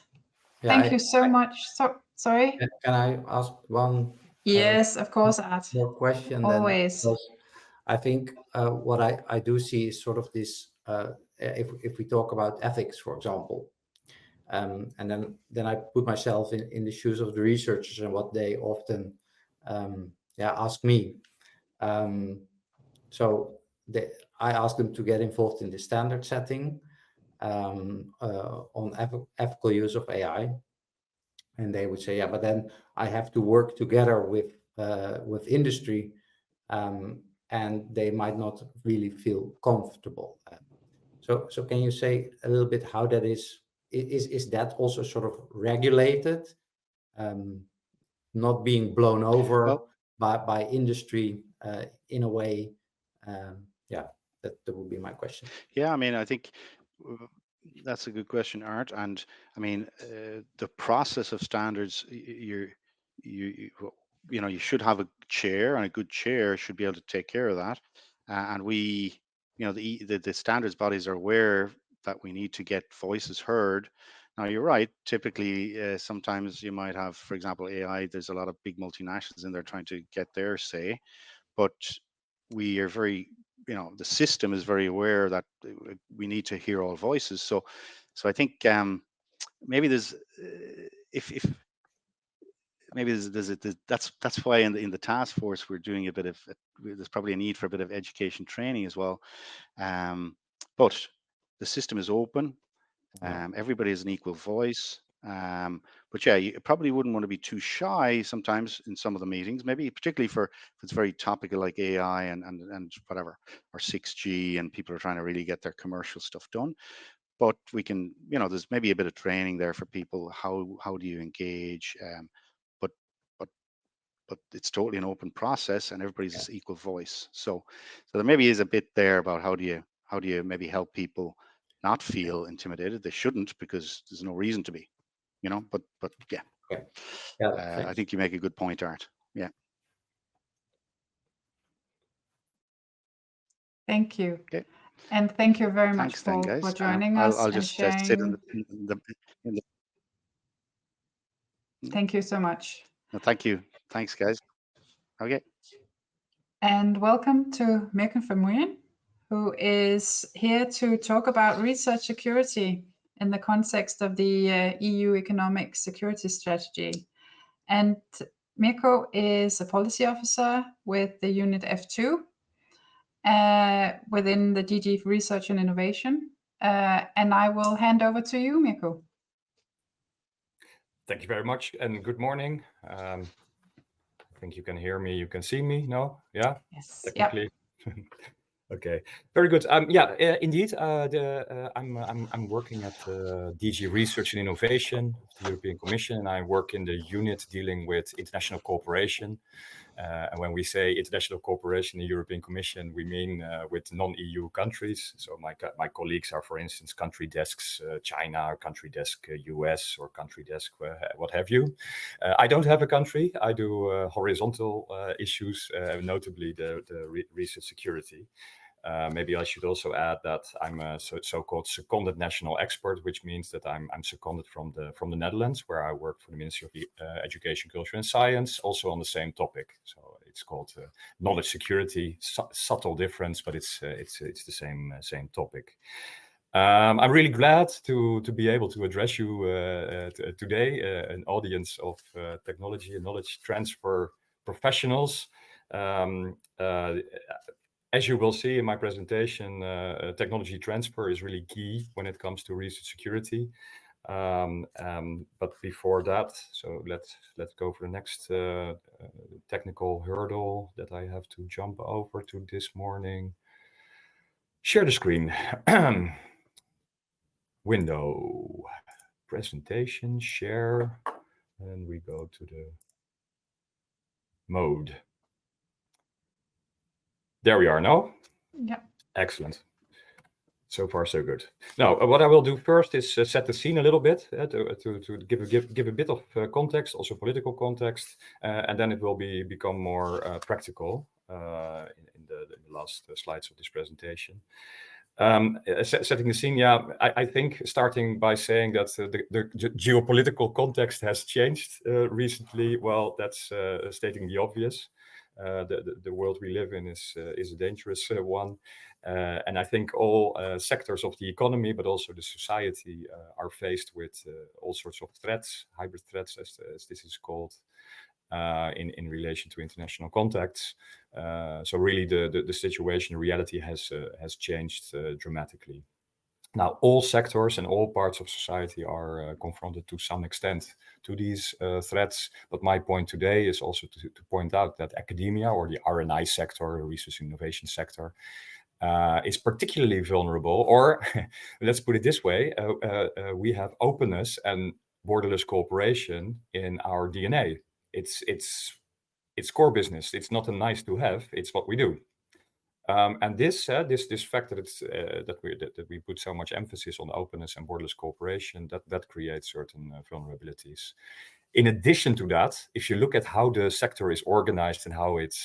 Yeah, Thank you so much. Sorry. Can I ask one? Yes, of course, Art. More question. Always. Then, I think what I do see is sort of this. If we talk about ethics, for example, and then I put myself in the shoes of the researchers and what they often ask me. So I ask them to get involved in the standard setting on ethical use of AI, and they would say, yeah, but then I have to work together with industry, and they might not really feel comfortable. So can you say a little bit how that is? Is that also sort of regulated, not being blown over by industry in a way? That would be my question. Yeah, I mean, I think that's a good question, Art. And I mean, the process of standards, you should have a chair, and a good chair should be able to take care of that. And we, the standards bodies are aware that we need to get voices heard. Now, you're right. Typically, sometimes you might have, for example, AI. There's a lot of big multinationals in there trying to get their say, but we are very, the system is very aware that we need to hear all voices. So I think maybe there's that's why in the task force we're doing there's probably a need for a bit of education training as well. But the system is open. Everybody has an equal voice. But yeah, you probably wouldn't want to be too shy sometimes in some of the meetings, maybe particularly if it's very topical like AI and whatever, or 6G, and people are trying to really get their commercial stuff done. But we can, there's maybe a bit of training there for people. How do you engage? But it's totally an open process, and everybody's equal voice. So there maybe is a bit there about how do you maybe help people not feel intimidated. They shouldn't, because there's no reason to be, but yeah. I think you make a good point, Art. Yeah. Thank you. Okay. And thank you very much, Paul, for joining us. I'll just sharing. sit in the Thank you so much. Thank you. Thanks, guys. Okay. And welcome to Mirko Vermeulen, who is here to talk about research security in the context of the EU economic security strategy. And Mirko is a policy officer with the unit F2 within the DG Research and Innovation. And I will hand over to you, Mirko. Thank you very much, and good morning. think you can hear me, you can see me, no? Yeah? Yes. Technically. Yep. Okay, very good. Indeed, I'm working at DG Research and Innovation of the European Commission, and I work in the unit dealing with international cooperation. And when we say international cooperation in the European Commission, we mean with non-EU countries. So my colleagues are, for instance, country desks China, country desk US, or country desk what have you. I don't have a country. I do horizontal issues, notably the research security. Maybe I should also add that I'm a so-called seconded national expert, which means that I'm seconded from the Netherlands, where I work for the Ministry of Education, Culture and Science, also on the same topic. So it's called knowledge security. Subtle difference, but it's the same topic. I'm really glad to be able to address you today, an audience of technology and knowledge transfer professionals. As you will see in my presentation, technology transfer is really key when it comes to research security. But before that, so let's go for the next technical hurdle that I have to jump over to this morning. Share the screen. Window, presentation, share, and we go to the mode. There we are now. Yeah. Excellent. So far, so good. Now, what I will do first is set the scene a little bit to give a bit of context, also political context, and then it will become more practical in the last slides of this presentation. Setting the scene, yeah, I think starting by saying that the geopolitical context has changed recently. Well, that's stating the obvious. The world we live in is a dangerous one. And I think all sectors of the economy, but also the society, are faced with all sorts of threats, hybrid threats, as this is called, in relation to international contacts. So really, the situation, reality has changed dramatically. Now, all sectors and all parts of society are confronted to some extent to these threats. But my point today is also to point out that academia, or the R&I sector, research and innovation sector, is particularly vulnerable. Or let's put it this way, we have openness and borderless cooperation in our DNA. It's core business. It's not a nice to have. It's what we do. And this fact that we put so much emphasis on openness and borderless cooperation, that creates certain vulnerabilities. In addition to that, if you look at how the sector is organized and how it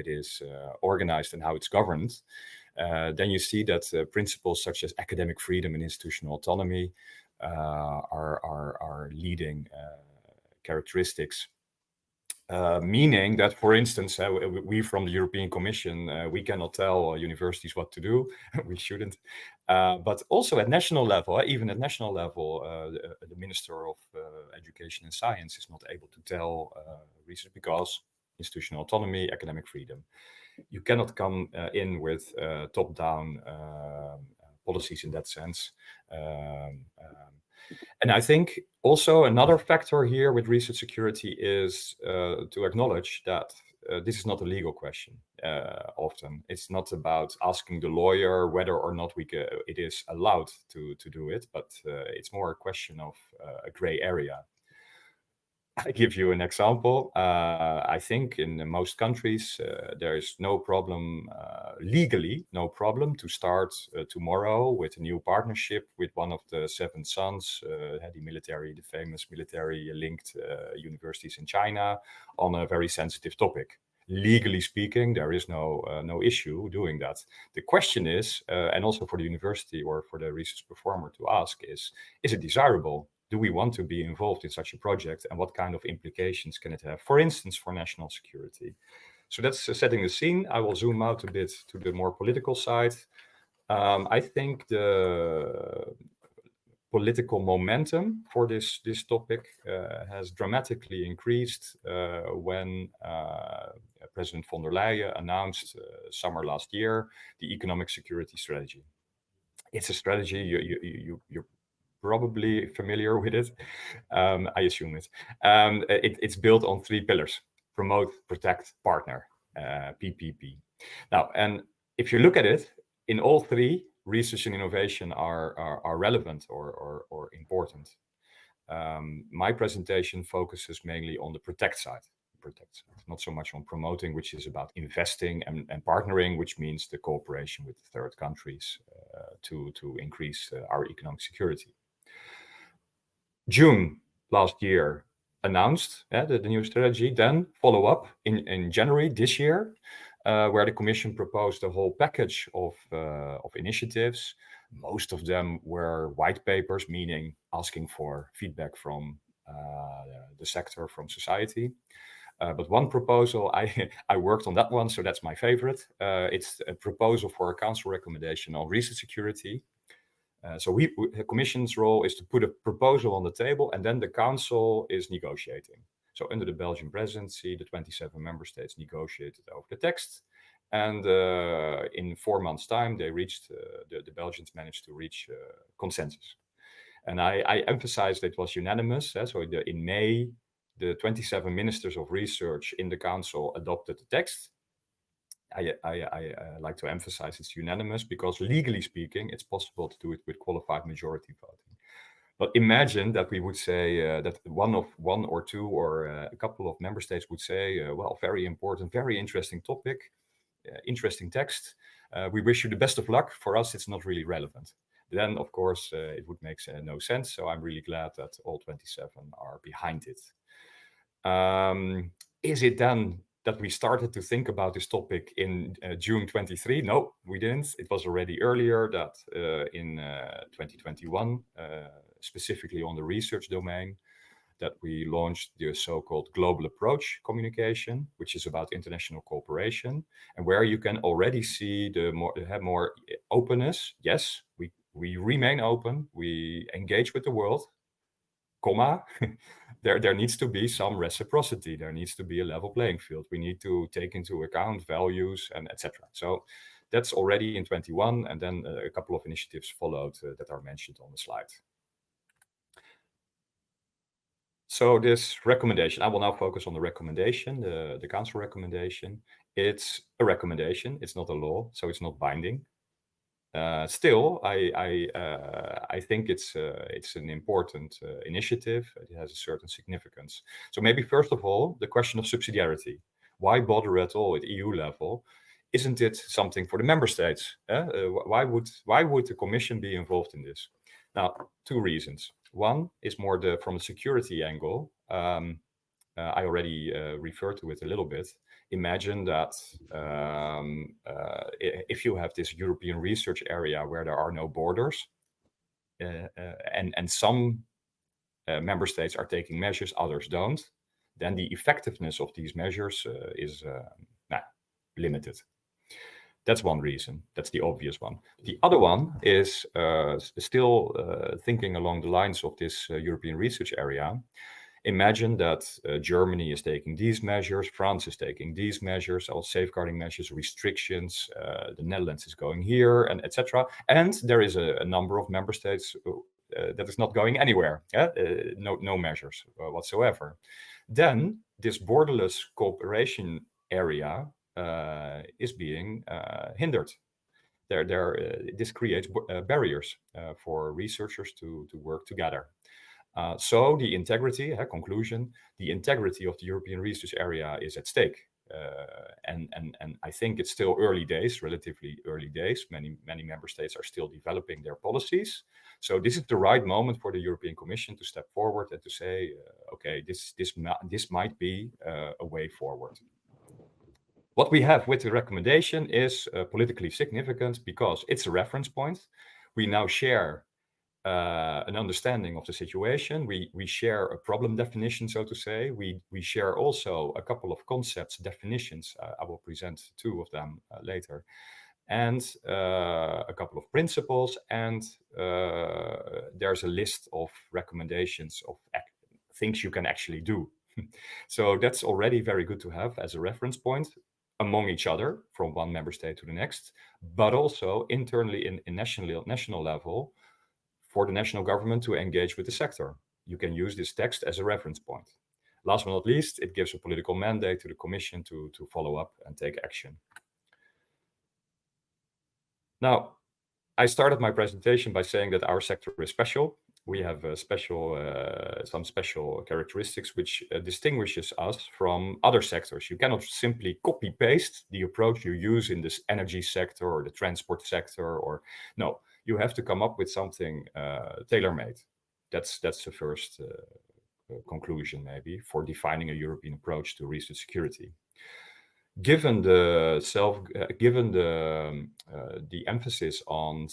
is organized and how it's governed, then you see that principles such as academic freedom and institutional autonomy are leading characteristics. Meaning that, for instance, we from the European Commission, we cannot tell universities what to do. We shouldn't. But also at national level, even at national level, the Minister of Education and Science is not able to tell research because institutional autonomy, academic freedom. You cannot come in with top-down policies in that sense. And I think also another factor here with research security is to acknowledge that this is not a legal question. Often it's not about asking the lawyer whether or not it is allowed to do it, but it's more a question of a gray area. I give you an example. I think in most countries, there is no problem, legally, no problem to start tomorrow with a new partnership with one of the 7 sons, the famous military linked universities in China, on a very sensitive topic. Legally speaking, there is no issue doing that. The question is, and also for the university or for the research performer to ask is it desirable? Do we want to be involved in such a project, and what kind of implications can it have, for instance, for national security? So that's setting the scene. I will zoom out a bit to the more political side. I think the political momentum for this topic has dramatically increased when President von der Leyen announced summer last year the economic security strategy. It's a strategy probably familiar with it. I assume it. It's built on 3 pillars: promote, protect, partner, PPP. Now, and if you look at it, in all 3, research and innovation are relevant or important. My presentation focuses mainly on the protect side. Not so much on promoting, which is about investing, and partnering, which means the cooperation with third countries to increase our economic security. June last year announced the new strategy, then follow up in January this year, where the Commission proposed a whole package of initiatives. Most of them were white papers, meaning asking for feedback from the sector, from society. But one proposal, I worked on that one, so that's my favorite. It's a proposal for a council recommendation on research security. So the Commission's role is to put a proposal on the table, and then the council is negotiating. So under the Belgian presidency, the 27 member states negotiated over the text. And in 4 months' time, they reached, the Belgians managed to reach consensus. And I emphasized it was unanimous. So in May, the 27 ministers of research in the council adopted the text. I like to emphasize it's unanimous because legally speaking, it's possible to do it with qualified majority voting. But imagine that we would say that one or two or a couple of member states would say, well, very important, very interesting topic, interesting text. We wish you the best of luck. For us, it's not really relevant. Then, of course, it would make no sense. So I'm really glad that all 27 are behind it. Is it then that we started to think about this topic in June 23? No, we didn't. It was already earlier that in 2021, specifically on the research domain, that we launched the so-called Global Approach communication, which is about international cooperation, and where you can already see have more openness. Yes, we remain open, we engage with the world, comma, there needs to be some reciprocity, there needs to be a level playing field. We need to take into account values and etc. So that's already in 21, and then a couple of initiatives followed that are mentioned on the slide. So this recommendation, I will now focus on the recommendation, the council recommendation. It's a recommendation, it's not a law, so it's not binding. Still, I think it's an important initiative. It has a certain significance. So maybe first of all, the question of subsidiarity. Why bother at all at EU level? Isn't it something for the member states? Why would the Commission be involved in this? Now, 2 reasons. One is more from a security angle. I already referred to it a little bit. Imagine that if you have this European research area where there are no borders, and some member states are taking measures, others don't, then the effectiveness of these measures is limited. That's one reason. That's the obvious one. The other one is still thinking along the lines of this European research area. Imagine that Germany is taking these measures, France is taking these measures, all safeguarding measures, restrictions, the Netherlands is going here, and etc. And there is a number of member states that is not going anywhere, no measures whatsoever. Then this borderless cooperation area is being hindered. This creates barriers for researchers to work together. So the integrity, conclusion, the integrity of the European research area is at stake. And I think it's still early days, relatively early days. Many member states are still developing their policies. So this is the right moment for the European Commission to step forward and to say, okay, this might be a way forward. What we have with the recommendation is politically significant because it's a reference point. We now share an understanding of the situation. We share a problem definition, so to say. We share also a couple of concepts, definitions. I will present 2 of them later. And a couple of principles. And there's a list of recommendations of things you can actually do. So that's already very good to have as a reference point among each other from one member state to the next, but also internally in national level for the national government to engage with the sector. You can use this text as a reference point. Last but not least, it gives a political mandate to the Commission to follow up and take action. Now, I started my presentation by saying that our sector is special. We have some special characteristics which distinguishes us from other sectors. You cannot simply copy-paste the approach you use in this energy sector or the transport sector, or no, you have to come up with something tailor-made. That's the first conclusion, maybe, for defining a European approach to research security. Given the emphasis on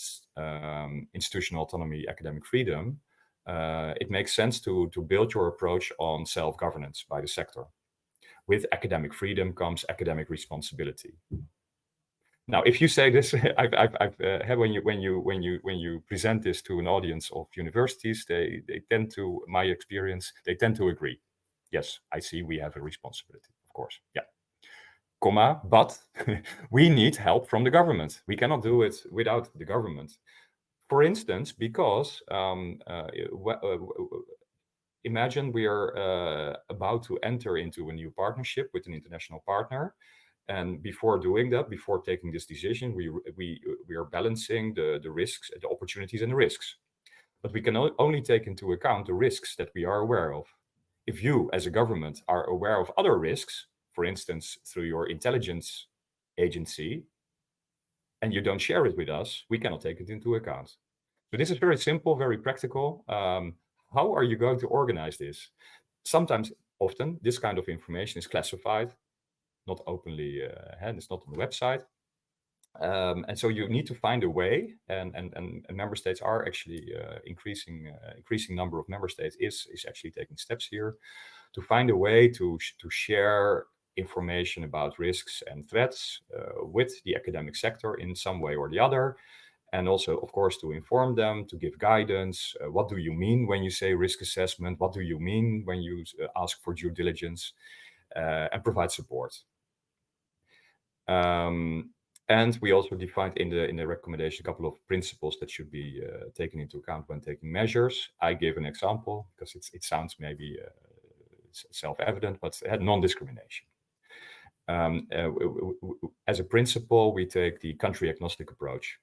institutional autonomy, academic freedom, it makes sense to build your approach on self-governance by the sector. With academic freedom comes academic responsibility. Now, if you say this, when you present this to an audience of universities, they tend to, my experience, they tend to agree. Yes, I see we have a responsibility, of course. Yeah. Comma, but we need help from the government. We cannot do it without the government. For instance, because imagine we are about to enter into a new partnership with an international partner. And before doing that, before taking this decision, we are balancing the risks, the opportunities and the risks. But we can only take into account the risks that we are aware of. If you, as a government, are aware of other risks, for instance, through your intelligence agency, and you don't share it with us, we cannot take it into account. So this is very simple, very practical. How are you going to organize this? Sometimes, often, this kind of information is classified, not openly, and it's not on the website. And so you need to find a way, and member states are actually increasing number of member states is actually taking steps here to find a way to share information about risks and threats with the academic sector in some way or the other. And also, of course, to inform them, to give guidance. What do you mean when you say risk assessment? What do you mean when you ask for due diligence? And provide support. And we also defined in the recommendation a couple of principles that should be taken into account when taking measures. I gave an example because it sounds maybe self-evident, but non-discrimination. As a principle, we take the country-agnostic approach.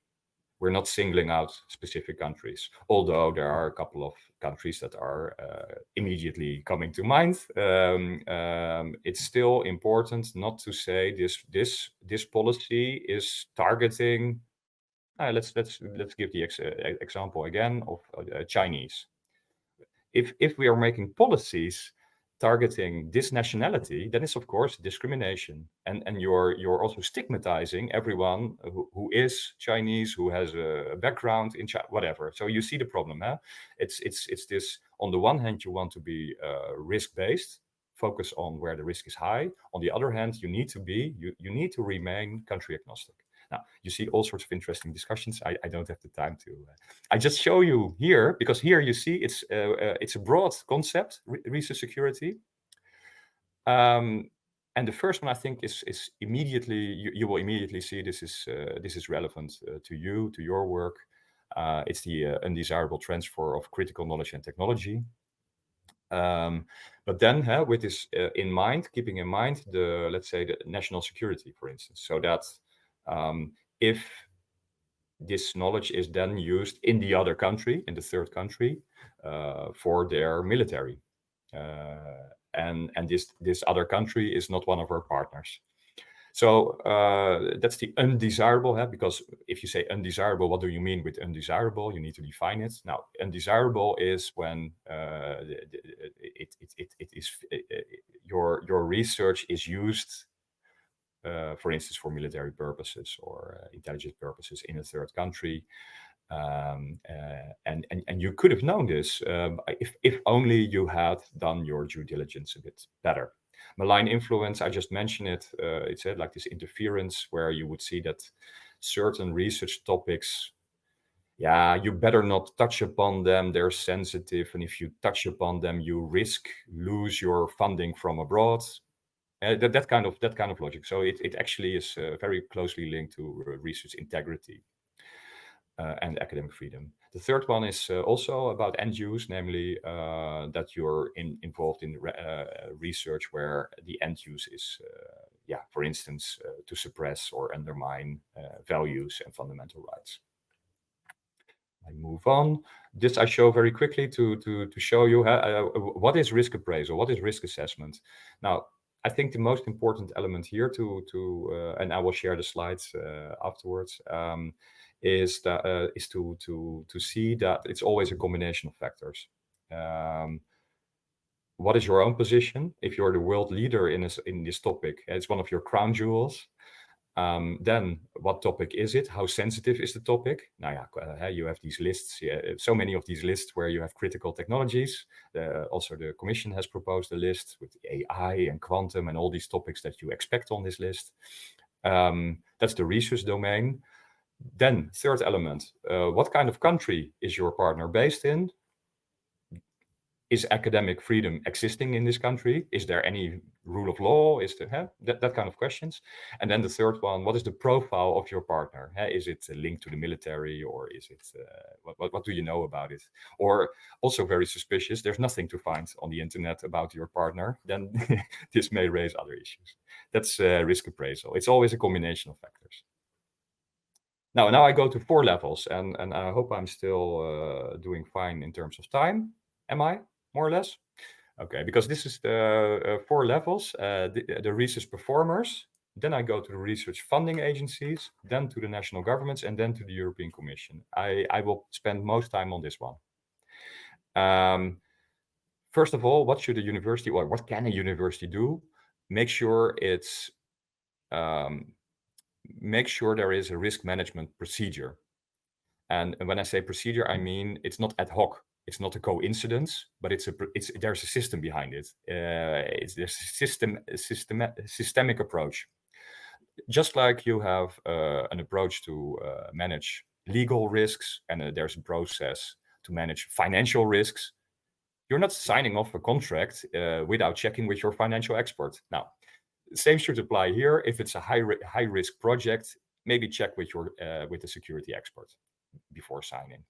We're not singling out specific countries, although there are a couple of countries that are immediately coming to mind. It's still important not to say this policy is targeting. Let's give the example again of Chinese. If we are making policies targeting this nationality, then it's of course discrimination, and you're also stigmatizing everyone who is Chinese, who has a background in China, whatever. So you see the problem, huh? It's this. On the one hand, you want to be risk-based, focus on where the risk is high. On the other hand, you need to remain country agnostic. Now, you see all sorts of interesting discussions. I don't have the time to. I just show you here, because here you see it's a broad concept, research security. And the first one I think is immediately you will immediately see this is relevant to you, to your work. It's the undesirable transfer of critical knowledge and technology. But then with this in mind, keeping in mind let's say the national security, for instance, so that if this knowledge is then used in the other country, in the third country, for their military, and this other country is not one of our partners. So that's the undesirable, because if you say undesirable, what do you mean with undesirable? You need to define it. Now, undesirable is when your research is used, for instance, for military purposes or intelligence purposes in a third country. And you could have known this if only you had done your due diligence a bit better. Malign influence, I just mentioned it. It's like this interference where you would see that certain research topics, you better not touch upon them. They're sensitive, and if you touch upon them, you lose your funding from abroad. That kind of logic. So it actually is very closely linked to research integrity and academic freedom. The third one is also about end use, namely that you're involved in research where the end use is, for instance, to suppress or undermine values and fundamental rights. I move on. This I show very quickly to show you what is risk appraisal, what is risk assessment. Now, I think the most important element here and I will share the slides afterwards, is to see that it's always a combination of factors. What is your own position? If you're the world leader in this topic, it's one of your crown jewels. Then what topic is it? How sensitive is the topic? Now, you have these lists, so many of these lists where you have critical technologies. Also, the Commission has proposed a list with AI and quantum and all these topics that you expect on this list. That's the research domain. Then, third element, what kind of country is your partner based in? Is academic freedom existing in this country? Is there any rule of law? Is there that kind of questions? And then the third one, what is the profile of your partner? Is it linked to the military, or is it what do you know about it? Or also very suspicious, there's nothing to find on the internet about your partner, then this may raise other issues. That's risk appraisal. It's always a combination of factors. Now I go to 4 levels, and I hope I'm still doing fine in terms of time. Am I? More or less? Okay, because this is the 4 levels, the research performers, then I go to the research funding agencies, then to the national governments, and then to the European Commission. I will spend most time on this one. First of all, what should a university, or what can a university do? Make sure there is a risk management procedure. And when I say procedure, I mean it's not ad hoc. It's not a coincidence, but there's a system behind it. There's a systemic approach. Just like you have an approach to manage legal risks, and there's a process to manage financial risks, you're not signing off a contract without checking with your financial expert. Now, the same should apply here. If it's a high risk project, maybe check with the security expert before signing.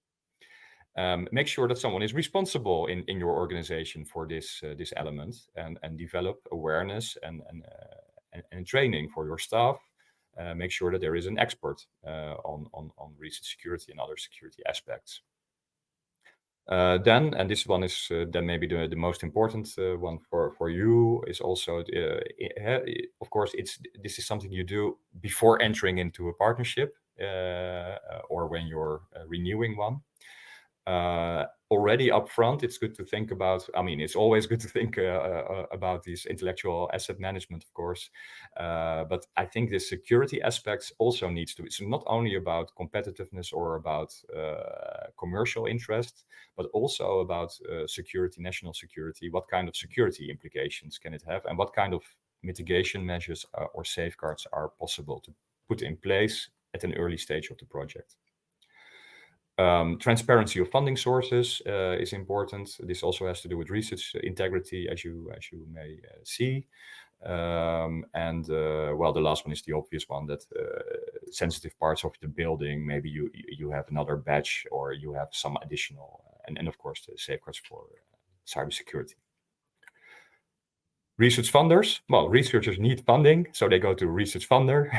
Make sure that someone is responsible in your organization for this element, and develop awareness and training for your staff. Make sure that there is an expert on research security and other security aspects. Then, and this one is then maybe the most important one for you, is also, of course, this is something you do before entering into a partnership, or when you're renewing one. Already up front, it's good to think about, it's always good to think about these intellectual asset management, of course, but I think the security aspects also needs to, it's not only about competitiveness or about commercial interest, but also about security, national security. What kind of security implications can it have, and what kind of mitigation measures or safeguards are possible to put in place at an early stage of the project. Transparency of funding sources is important. This also has to do with research integrity, as you may see. Well, the last one is the obvious one, that sensitive parts of the building, maybe you have another batch, or you have some additional, and of course the safeguards for cybersecurity. Research funders, well, researchers need funding, so they go to a research funder.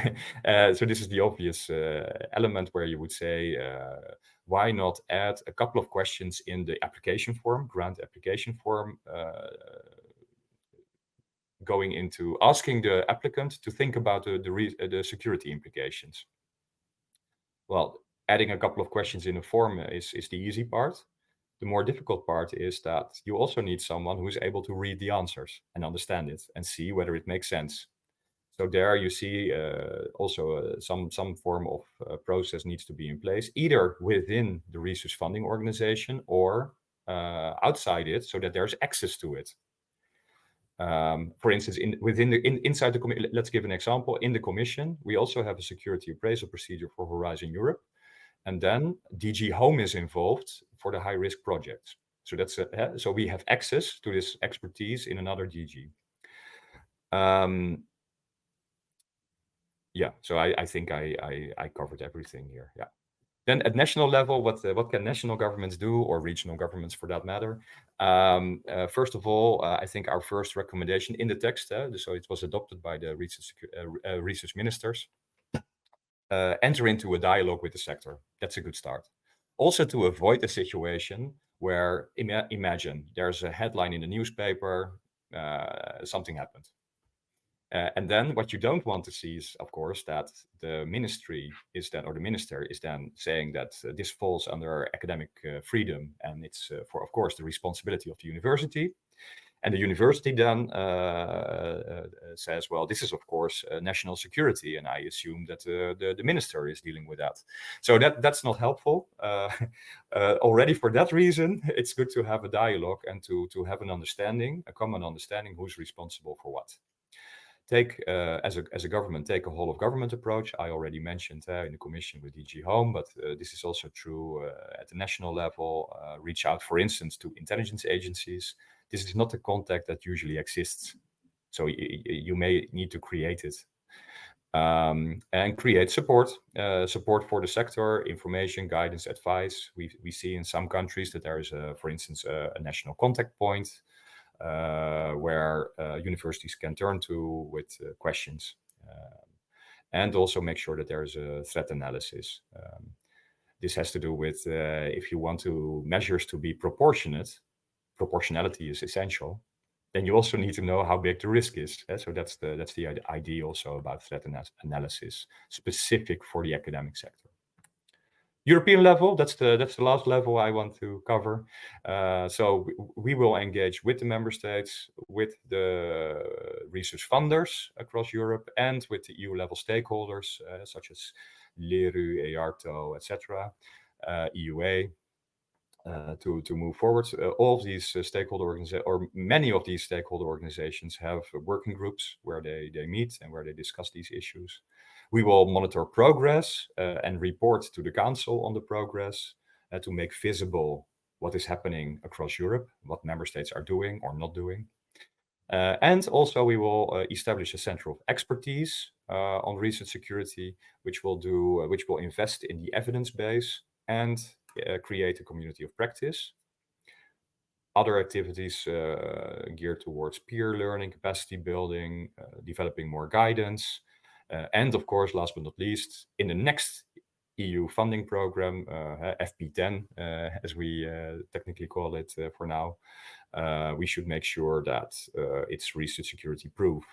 So this is the obvious element where you would say, why not add a couple of questions in the application form, grant application form, going into asking the applicant to think about the security implications. Well, adding a couple of questions in a form is the easy part. The more difficult part is that you also need someone who is able to read the answers and understand it and see whether it makes sense. So there you see also some form of process needs to be in place, either within the research funding organization or outside it, so that there's access to it. For instance, inside the commission, let's give an example. In the commission, we also have a security appraisal procedure for Horizon Europe. And then DG Home is involved for the high-risk projects. So that's so we have access to this expertise in another DG. Yeah, so I think I covered everything here. Yeah. Then at national level, what can national governments do, or regional governments for that matter? First of all, I think our first recommendation in the text, so it was adopted by the research ministers, enter into a dialogue with the sector. That's a good start. Also to avoid a situation where, imagine there's a headline in the newspaper, something happened. And then what you don't want to see is, of course, that the ministry is then, or the minister is then saying that this falls under academic freedom, and it's, of course, the responsibility of the university. And the university then says, well, this is, of course, national security, and I assume that the minister is dealing with that. So that's not helpful. Already for that reason, it's good to have a dialogue and to have an understanding, a common understanding, who's responsible for what. Take, as a government, take a whole of government approach. I already mentioned in the commission with DG Home, but this is also true at the national level. Reach out, for instance, to intelligence agencies. This is not a contact that usually exists, so you may need to create it. And create support for the sector, information, guidance, advice. We see in some countries that there is, for instance, a national contact point where universities can turn to with questions, and also make sure that there is a threat analysis. This has to do with if you want measures to be proportionate, proportionality is essential. Then you also need to know how big the risk is. So that's the idea also about threat analysis, specific for the academic sector. European level, that's the last level I want to cover. So we will engage with the member states, with the research funders across Europe, and with the EU level stakeholders, such as LERU, EARTO, etc., EUA, to move forward. All of these stakeholder organizations, or many of these stakeholder organizations, have working groups where they meet and where they discuss these issues. We will monitor progress and report to the Council on the progress to make visible what is happening across Europe, what member states are doing or not doing. And also we will establish a center of expertise on research security, which will invest in the evidence base and create a community of practice. Other activities geared towards peer learning, capacity building, developing more guidance. And of course, last but not least, in the next EU funding program, FP10, as we technically call it for now, we should make sure that it's research security proof.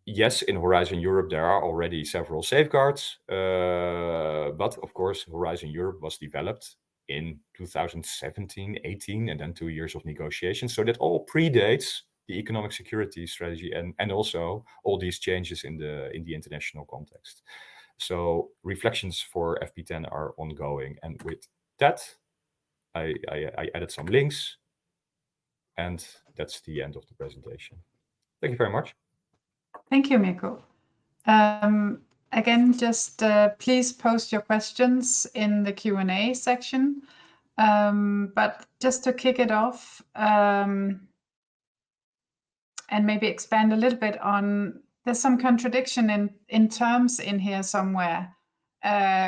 Yes, in Horizon Europe, there are already several safeguards, but of course, Horizon Europe was developed in 2017, 18, and then 2 years of negotiations. So that all predates the economic security strategy and also all these changes in the international context. So reflections for FP10 are ongoing. And with that, I added some links, and that's the end of the presentation. Thank you very much. Thank you, Mikko. Again, just please post your questions in the Q&A section. But just to kick it off, and maybe expand a little bit on, there's some contradiction in terms in here somewhere.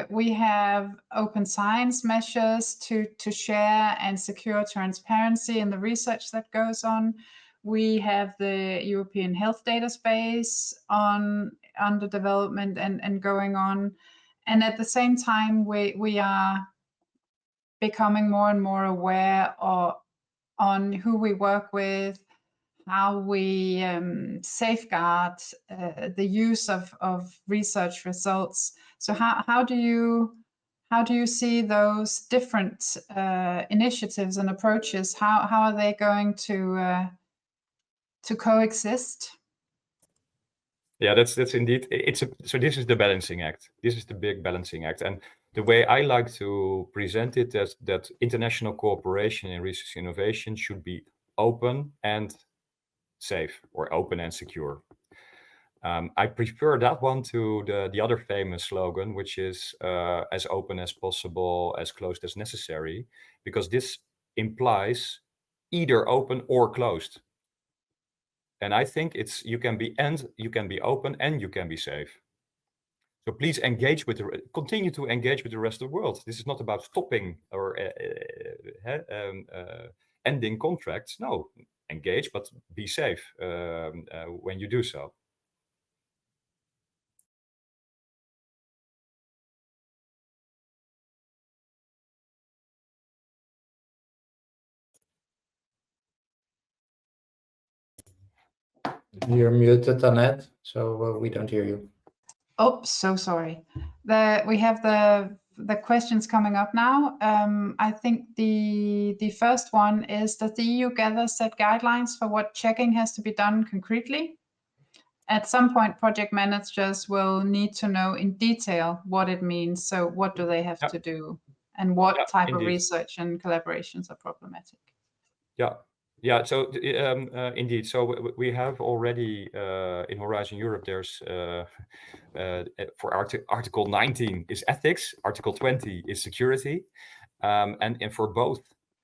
We have open science measures to share and secure transparency in the research that goes on. We have the European Health Data Space under development and going on. And at the same time, we are becoming more and more aware on who we work with, how we safeguard the use of research results. So how do you see those different initiatives and approaches? How are they going to coexist? Yeah, that's indeed, so this is the balancing act. This is the big balancing act. And the way I like to present it is that international cooperation in research innovation should be open and safe, or open and secure. I prefer that one to the other famous slogan, which is as open as possible, as closed as necessary, because this implies either open or closed. And I think you can be open and you can be safe. So please engage with continue to engage with the rest of the world. This is not about stopping or ending contracts. No, engage, but be safe when you do so. You're muted, Annette, so we don't hear you. Oh, so sorry. We have the questions coming up now. I think the first one is, does the EU gather set guidelines for what checking has to be done concretely? At some point, project managers will need to know in detail what it means. So what do they have to do, and what type of research and collaborations are problematic? Yeah, so indeed, so we have already in Horizon Europe, there's for Article 19 is ethics, Article 20 is security, and for both,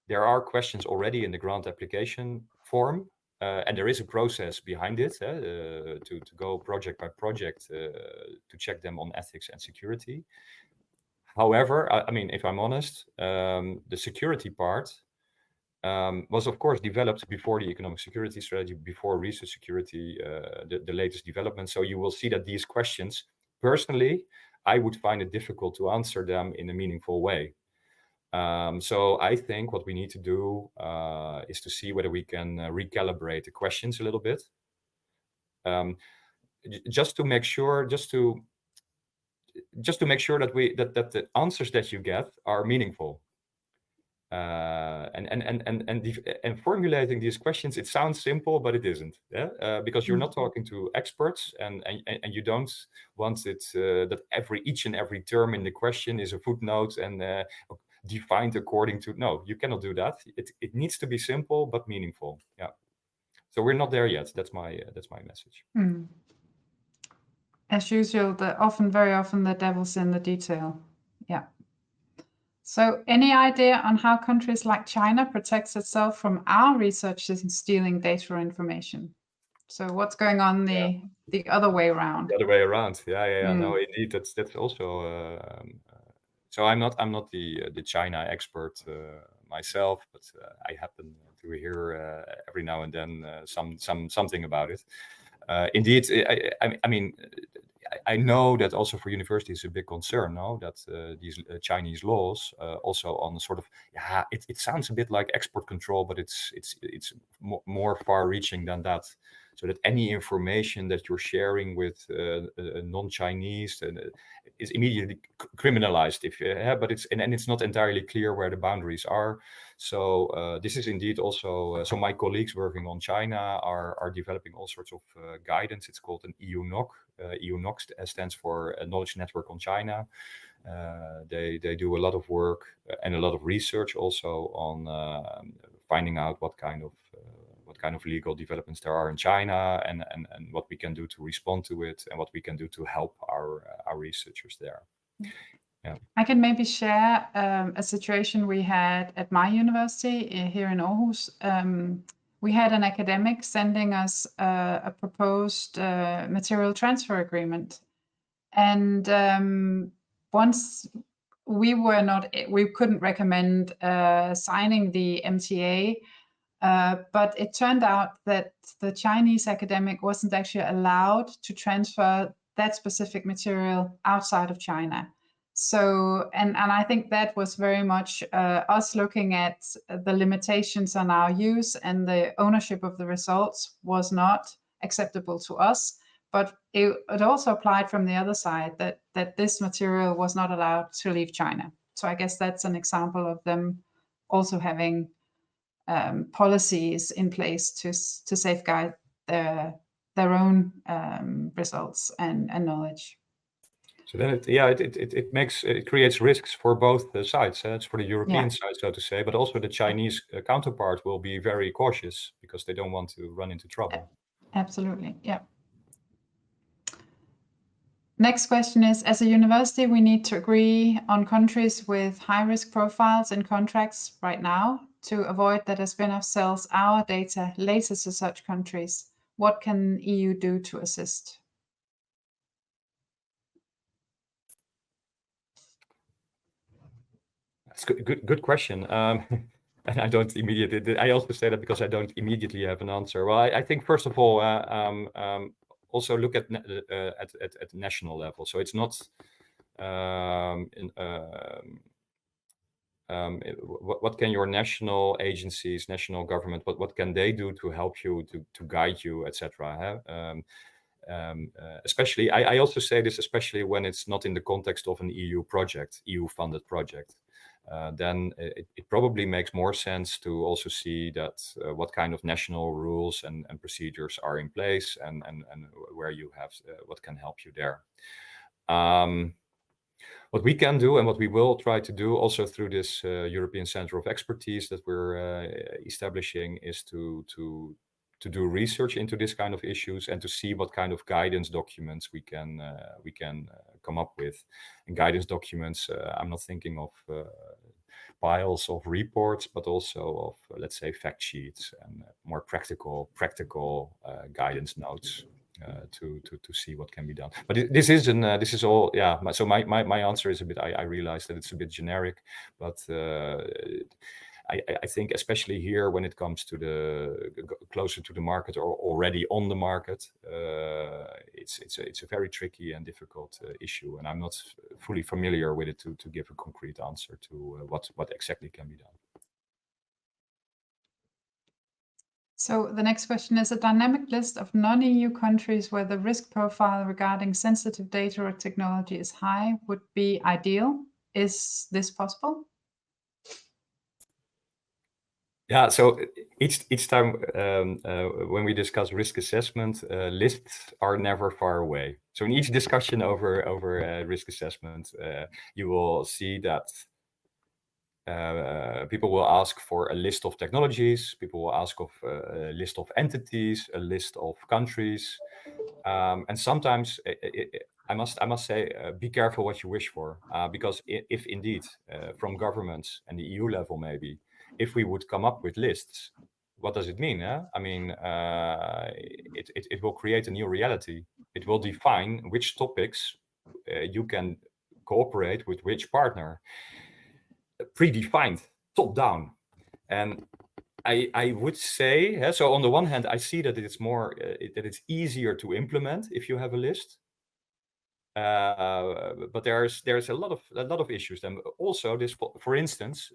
there are questions already in the grant application form, and there is a process behind it to go project by project to check them on ethics and security. However, I mean, if I'm honest, the security part was of course developed before the economic security strategy, before research security, the latest development. So you will see that these questions, personally, I would find it difficult to answer them in a meaningful way. So I think what we need to do is to see whether we can recalibrate the questions a little bit, just to make sure, just to make sure that that the answers that you get are meaningful. And formulating these questions, it sounds simple, but it isn't, because you're not talking to experts, and you don't want it that each and every term in the question is a footnote and defined according to. No, you cannot do that. It needs to be simple but meaningful. Yeah. So we're not there yet. That's my message. As usual, very often the devil's in the detail. Yeah. So any idea on how countries like China protects itself from our researchers stealing data or information? So what's going on the other way around? The other way around. Yeah. No, indeed, that's also. So I'm not the China expert myself, but I happen to hear every now and then something about it. Indeed, I mean, I know that also for universities, it's a big concern now that these Chinese laws also on sort of, it sounds a bit like export control, but it's more far-reaching than that. So that any information that you're sharing with non-Chinese is immediately criminalized, but it's not entirely clear where the boundaries are. So this is indeed also, so my colleagues working on China are developing all sorts of guidance. It's called an EU NOC. EU NOC stands for Knowledge Network on China. They do a lot of work and a lot of research also on finding out what kind of legal developments there are in China, and what we can do to respond to it, and what we can do to help our researchers there. Yeah. I can maybe share a situation we had at my university here in Aarhus. We had an academic sending us a proposed material transfer agreement, and once we couldn't recommend signing the MTA. But it turned out that the Chinese academic wasn't actually allowed to transfer that specific material outside of China. So, and I think that was very much us looking at the limitations on our use, and the ownership of the results was not acceptable to us. But it also applied from the other side, that this material was not allowed to leave China. So I guess that's an example of them also having policies in place to safeguard their own results and knowledge. So then it creates risks for both sides. It's for the European side, so to say, but also the Chinese counterpart will be very cautious because they don't want to run into trouble. Absolutely, yeah. Next question is, as a university, we need to agree on countries with high-risk profiles in contracts right now to avoid that a spin-off sells our data later to such countries. What can EU do to assist? good question. And I don't immediately. I also say that because I don't immediately have an answer. Well, I think first of all, also look at national level. So it's not what can your national agencies, national government, what can they do to help you, to guide you, etc. Especially, I also say this, especially when it's not in the context of an EU project, EU-funded project. Then it probably makes more sense to also see that what kind of national rules and procedures are in place, and where you have what can help you there. What we can do and what we will try to do also through this European Center of Expertise that we're establishing is to do research into this kind of issues and to see what kind of guidance documents we can come up with. And guidance documents, I'm not thinking of piles of reports, but also of, let's say, fact sheets and more practical guidance notes to see what can be done. But this is all, yeah. So my answer is a bit. I realize that it's a bit generic, but I think especially here when it comes to the closer to the market or already on the market, it's a very tricky and difficult issue, and I'm not fully familiar with it to give a concrete answer to what exactly can be done. So the next question is: a dynamic list of non-EU countries where the risk profile regarding sensitive data or technology is high would be ideal. Is this possible? Yeah, so each time when we discuss risk assessment, lists are never far away. So in each discussion over risk assessment, you will see that people will ask for a list of technologies, people will ask of a list of entities, a list of countries, and sometimes I must say, be careful what you wish for, because if indeed from governments and the EU level maybe, if we would come up with lists, what does it mean? I mean, it will create a new reality. It will define which topics you can cooperate with which partner, predefined, top down. And I would say, so on the one hand, I see that it's more that it's easier to implement if you have a list. But there's a lot of issues. And also this, for instance,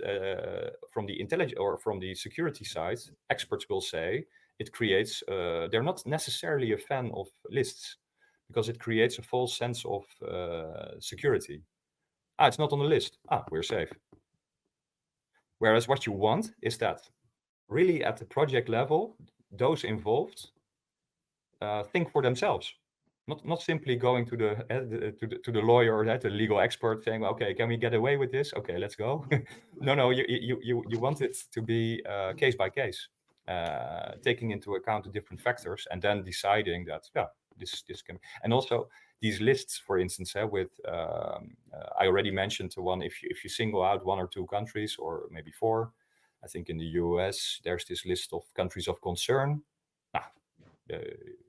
from the intelligence or from the security side, experts will say it creates. They're not necessarily a fan of lists because it creates a false sense of security. It's not on the list. We're safe. Whereas what you want is that really at the project level, those involved think for themselves. Not simply going to the lawyer or the legal expert saying, okay, can we get away with this? Okay, let's go. No, you want it to be case by case, taking into account the different factors and then deciding that this can. And also these lists, for instance, with I already mentioned one. If you single out one or two countries or maybe four, I think in the US there's this list of countries of concern.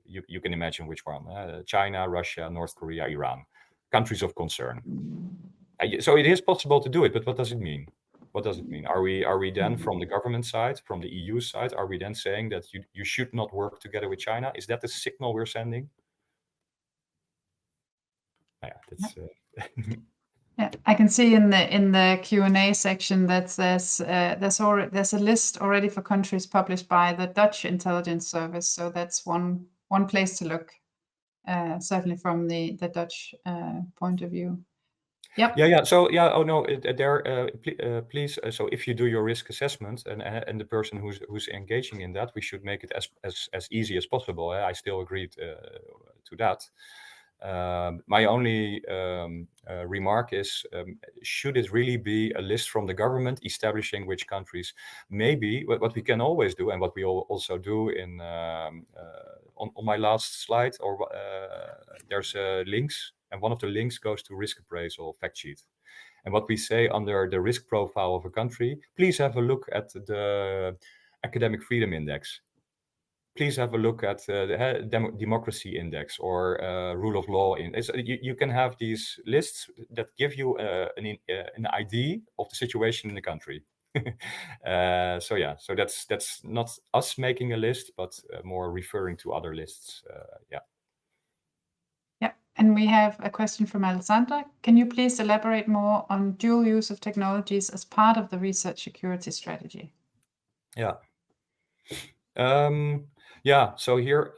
You can imagine which one: China, Russia, North Korea, Iran, countries of concern. So it is possible to do it, but what does it mean? What does it mean? Are we then from the government side, from the EU side, are we then saying that you should not work together with China? Is that the signal we're sending? That's. Yeah, I can see in the Q&A section that there's a list already for countries published by the Dutch intelligence service. So that's one place to look, certainly from the Dutch point of view. Yep. Yeah. So Oh no, please. So if you do your risk assessment and the person who's engaging in that, we should make it as easy as possible. I still agreed to that. My only remark is, should it really be a list from the government establishing which countries? Maybe what we can always do, and what we also do in on my last slide, or there's links, and one of the links goes to risk appraisal fact sheet. And what we say under the risk profile of a country, please have a look at the Academic Freedom Index. please have a look at the democracy index or rule of law. You can have these lists that give you an idea of the situation in the country. So yeah, so that's not us making a list, but more referring to other lists. Yeah. Yeah, and we have a question from Alessandra. Can you please elaborate more on dual use of technologies as part of the research security strategy? Yeah. Yeah, so here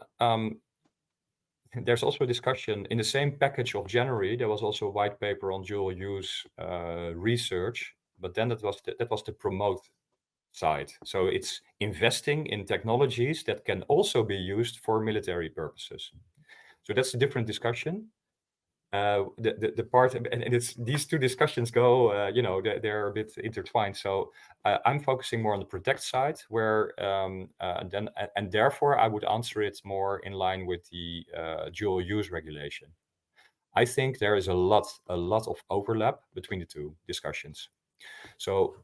there's also a discussion in the same package of January. There was also a white paper on dual use research, but then that was the promote side. So it's investing in technologies that can also be used for military purposes. So that's a different discussion. The part, and it's these two discussions go, you know, they're a bit intertwined. So I'm focusing more on the protect side, where and therefore I would answer it more in line with the dual use regulation. I think there is a lot of overlap between the two discussions. So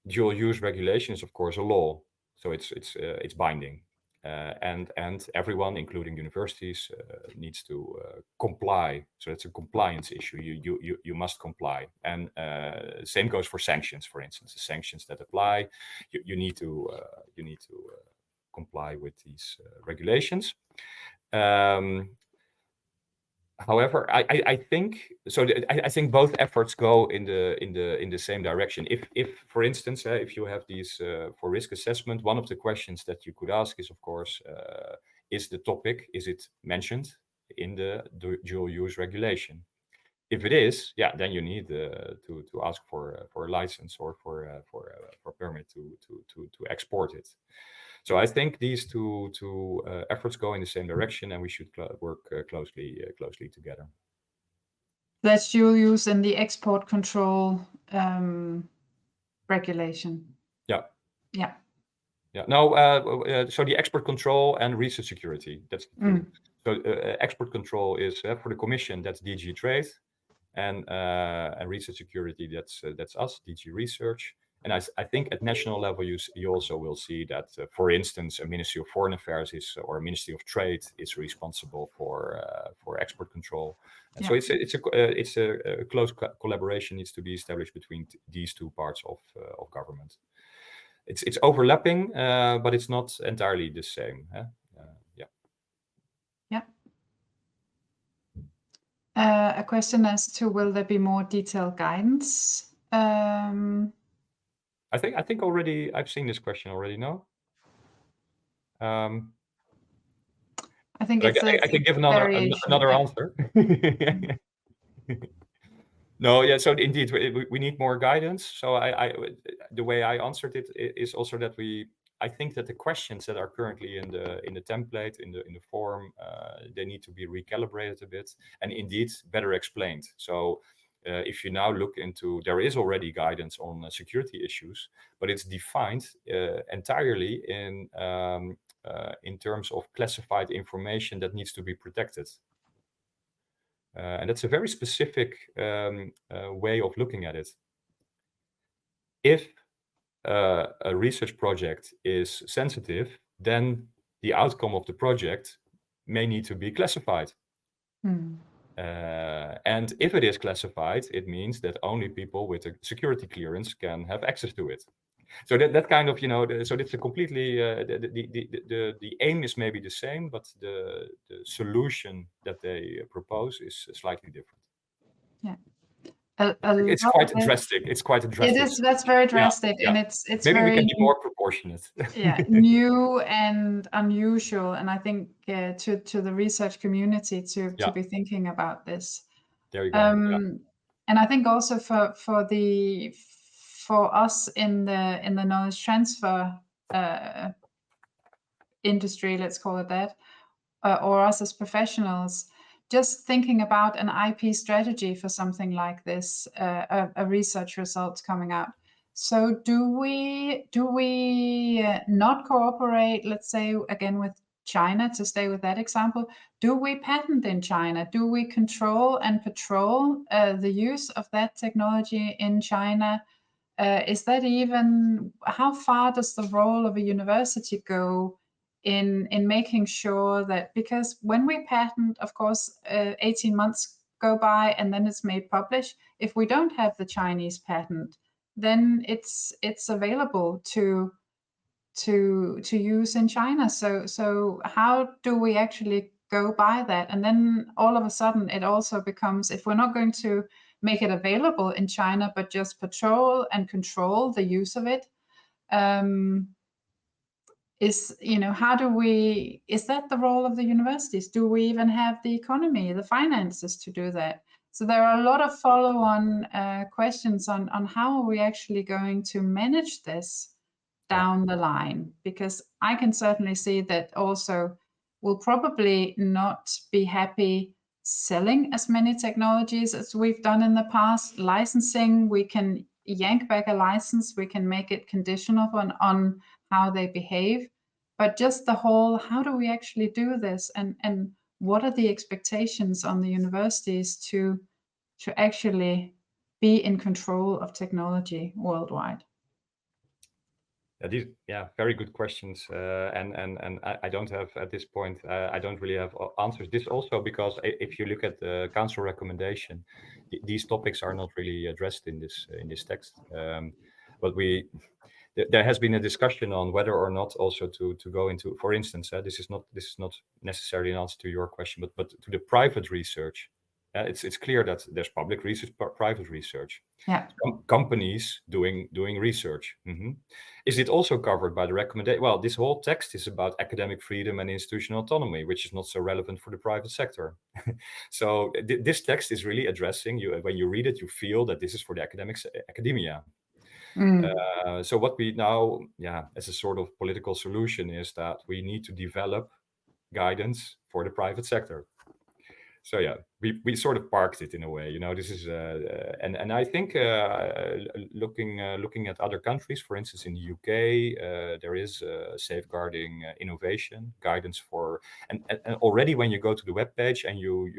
dual use regulation is of course a law, so it's binding. And everyone, including universities, needs to comply. So it's a compliance issue. You must comply. And same goes for sanctions. For instance, the sanctions that apply, you need to comply with these regulations. However, I think so. I think both efforts go in the same direction. If for instance, if you have these for risk assessment, one of the questions that you could ask is, of course, is the topic, is it mentioned in the dual use regulation? If it is, yeah, then you need to ask for a license or for a permit to export it. So I think these two efforts go in the same direction, and we should work closely together. That's dual use in the export control regulation. Yeah. Yeah. Yeah. No. So the export control and research security. That's the two. So export control is for the Commission. That's DG Trade, and research security. That's us, DG Research. And I think at national level, you also will see that, for instance, a Ministry of Foreign Affairs or a Ministry of Trade is responsible for export control. And so it's a close collaboration needs to be established between these two parts of government. It's overlapping, but it's not entirely the same. Yeah. Yeah. A question as to will there be more detailed guidance? I think already I've seen this question already. No. I think I can give another answer. No, yeah. So indeed, we need more guidance. So the way I answered it is also that I think that the questions that are currently in the template in the form, they need to be recalibrated a bit and indeed better explained. So if you now look into, there is already guidance on security issues, but it's defined entirely in terms of classified information that needs to be protected. And that's a very specific way of looking at it. If a research project is sensitive, then the outcome of the project may need to be classified. And if it is classified, it means that only people with a security clearance can have access to it. So that kind of, so it's a completely, the aim is maybe the same, but the solution that they propose is slightly different. Yeah. It's quite drastic. It's quite a drastic. It is. That's very drastic, yeah. And it's maybe very, we can be more proportionate. Yeah, new and unusual, and I think to the research community to be thinking about this. There you go. And I think also for us in the knowledge transfer industry, let's call it that, or us as professionals, just thinking about an IP strategy for something like this, a research result coming out. So do we not cooperate, let's say, again, with China, to stay with that example? Do we patent in China? Do we control and patrol the use of that technology in China? Is that even, how far does the role of a university go in making sure that, because when we patent, of course, 18 months go by and then it's made public. If we don't have the Chinese patent, then it's available to use in China. So how do we actually go by that? And then all of a sudden it also becomes, if we're not going to make it available in China, but just patrol and control the use of it, is, you know, how do we, is that the role of the universities? Do we even have the economy, the finances to do that? So there are a lot of follow-on questions on how are we actually going to manage this down the line, because I can certainly see that also we'll probably not be happy selling as many technologies as we've done in the past. Licensing, we can yank back a license, we can make it conditional on how they behave, but just the whole, how do we actually do this, and what are the expectations on the universities to actually be in control of technology worldwide? Yeah, very good questions, and I don't have at this point. I don't really have answers. This also because if you look at the council recommendation, these topics are not really addressed in this text. But there has been a discussion on whether or not also to go into, for instance, this is not necessarily an answer to your question, but to the private research. It's clear that there's public research, private research. Yeah. Companies doing research. Is it also covered by the recommendation? Well, this whole text is about academic freedom and institutional autonomy, which is not so relevant for the private sector. So this text is really addressing you. When you read it, you feel that this is for the academia. So what we now, as a sort of political solution, is that we need to develop guidance for the private sector. So yeah, we sort of parked it in a way, you know. This is and I think looking at other countries, for instance, in the UK, there is safeguarding innovation guidance for, and already when you go to the webpage and you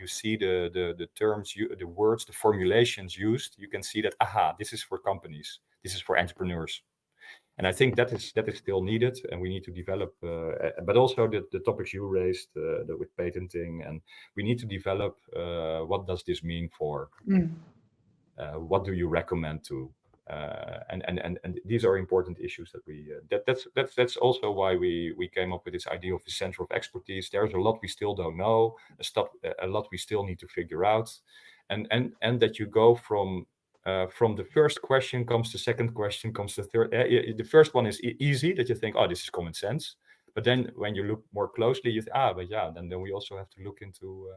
see the terms, the words, the formulations used, you can see that this is for companies, this is for entrepreneurs. And I think that is still needed, and we need to develop, but also the topics you raised with patenting, and we need to develop what does this mean for, what do you recommend to, and these are important issues that we that's also why we came up with this idea of the center of expertise. There's a lot we still don't know, a lot we still need to figure out, and that you go from the first question comes the second question, comes the third. The first one is easy, that you think, oh, this is common sense. But then when you look more closely, you think, but yeah, then we also have to look into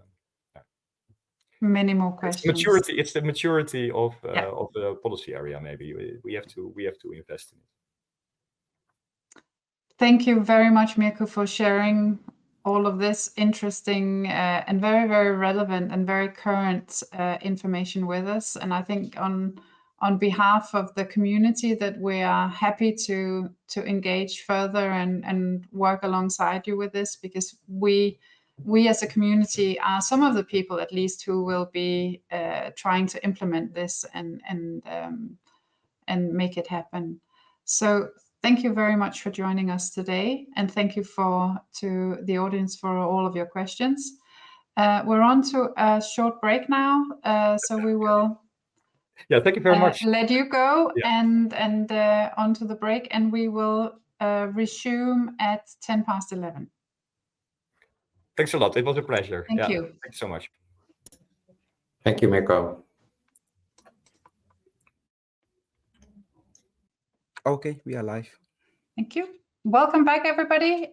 many more questions. It's the maturity of the policy area. Maybe we have to invest in it. Thank you very much, Mirko, for sharing all of this interesting and very, very relevant and very current information with us. And I think on behalf of the community that we are happy to engage further and work alongside you with this, because we as a community are some of the people, at least, who will be trying to implement this and make it happen. So thank you very much for joining us today, and thank you to the audience for all of your questions. We're on to a short break now, so we will thank you very much. Let you go and on to the break, and we will resume at 11:10. Thanks a lot. It was a pleasure. Thank you. Thank you so much. Thank you, Mirko. Okay, we are live. Thank you. Welcome back, everybody.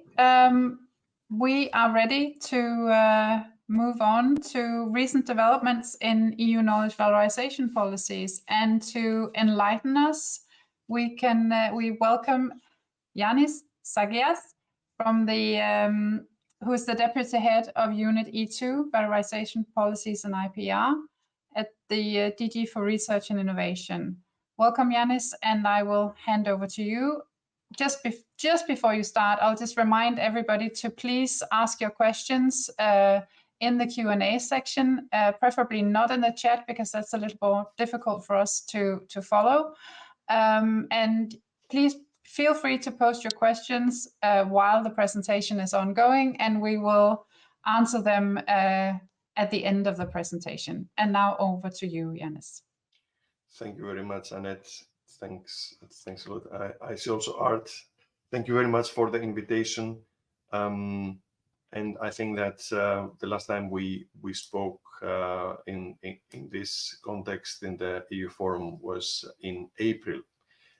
We are ready to move on to recent developments in EU knowledge valorization policies, and to enlighten us, we welcome Yanis Sagias from who is the deputy head of Unit E2 Valorization Policies and IPR at the DG for Research and Innovation. Welcome, Yanis, and I will hand over to you. Just before you start, I'll just remind everybody to please ask your questions in the Q&A section, preferably not in the chat, because that's a little more difficult for us to follow. And please feel free to post your questions while the presentation is ongoing, and we will answer them at the end of the presentation. And now over to you, Yannis. Thank you very much, Annette. Thanks a lot. I see also Art. Thank you very much for the invitation. And I think that the last time we spoke in this context in the EU Forum was in April.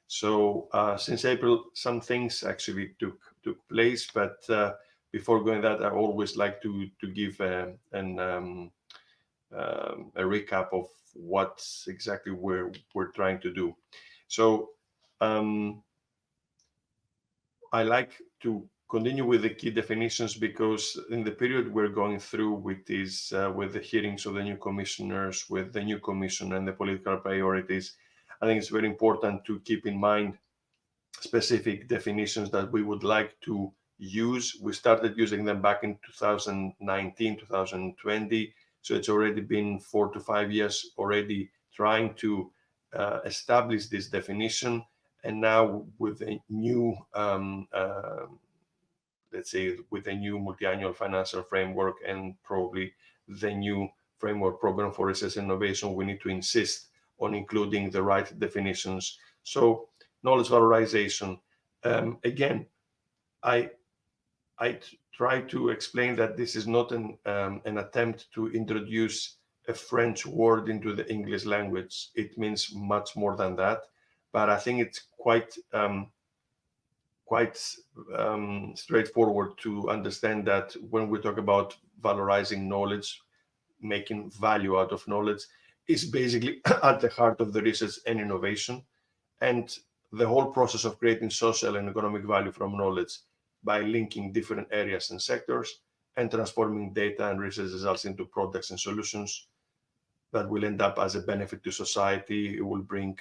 So since April, some things actually took place. But before going that, I always like to give a recap of what exactly we're trying to do. So I like to continue with the key definitions, because in the period we're going through with these, with the hearings of the new commissioners, with the new commission and the political priorities, I think it's very important to keep in mind specific definitions that we would like to use. We started using them back in 2019, 2020. So it's already been 4 to 5 years already trying to establish this definition. And now with a new, let's say, with a new multi-annual financial framework and probably the new framework program for research and innovation, we need to insist on including the right definitions. So knowledge valorization, again, I try to explain that this is not an attempt to introduce a French word into the English language. It means much more than that, but I think it's quite straightforward to understand that when we talk about valorizing knowledge, making value out of knowledge, is basically at the heart of the research and innovation, and the whole process of creating social and economic value from knowledge by linking different areas and sectors and transforming data and research results into products and solutions that will end up as a benefit to society. It will bring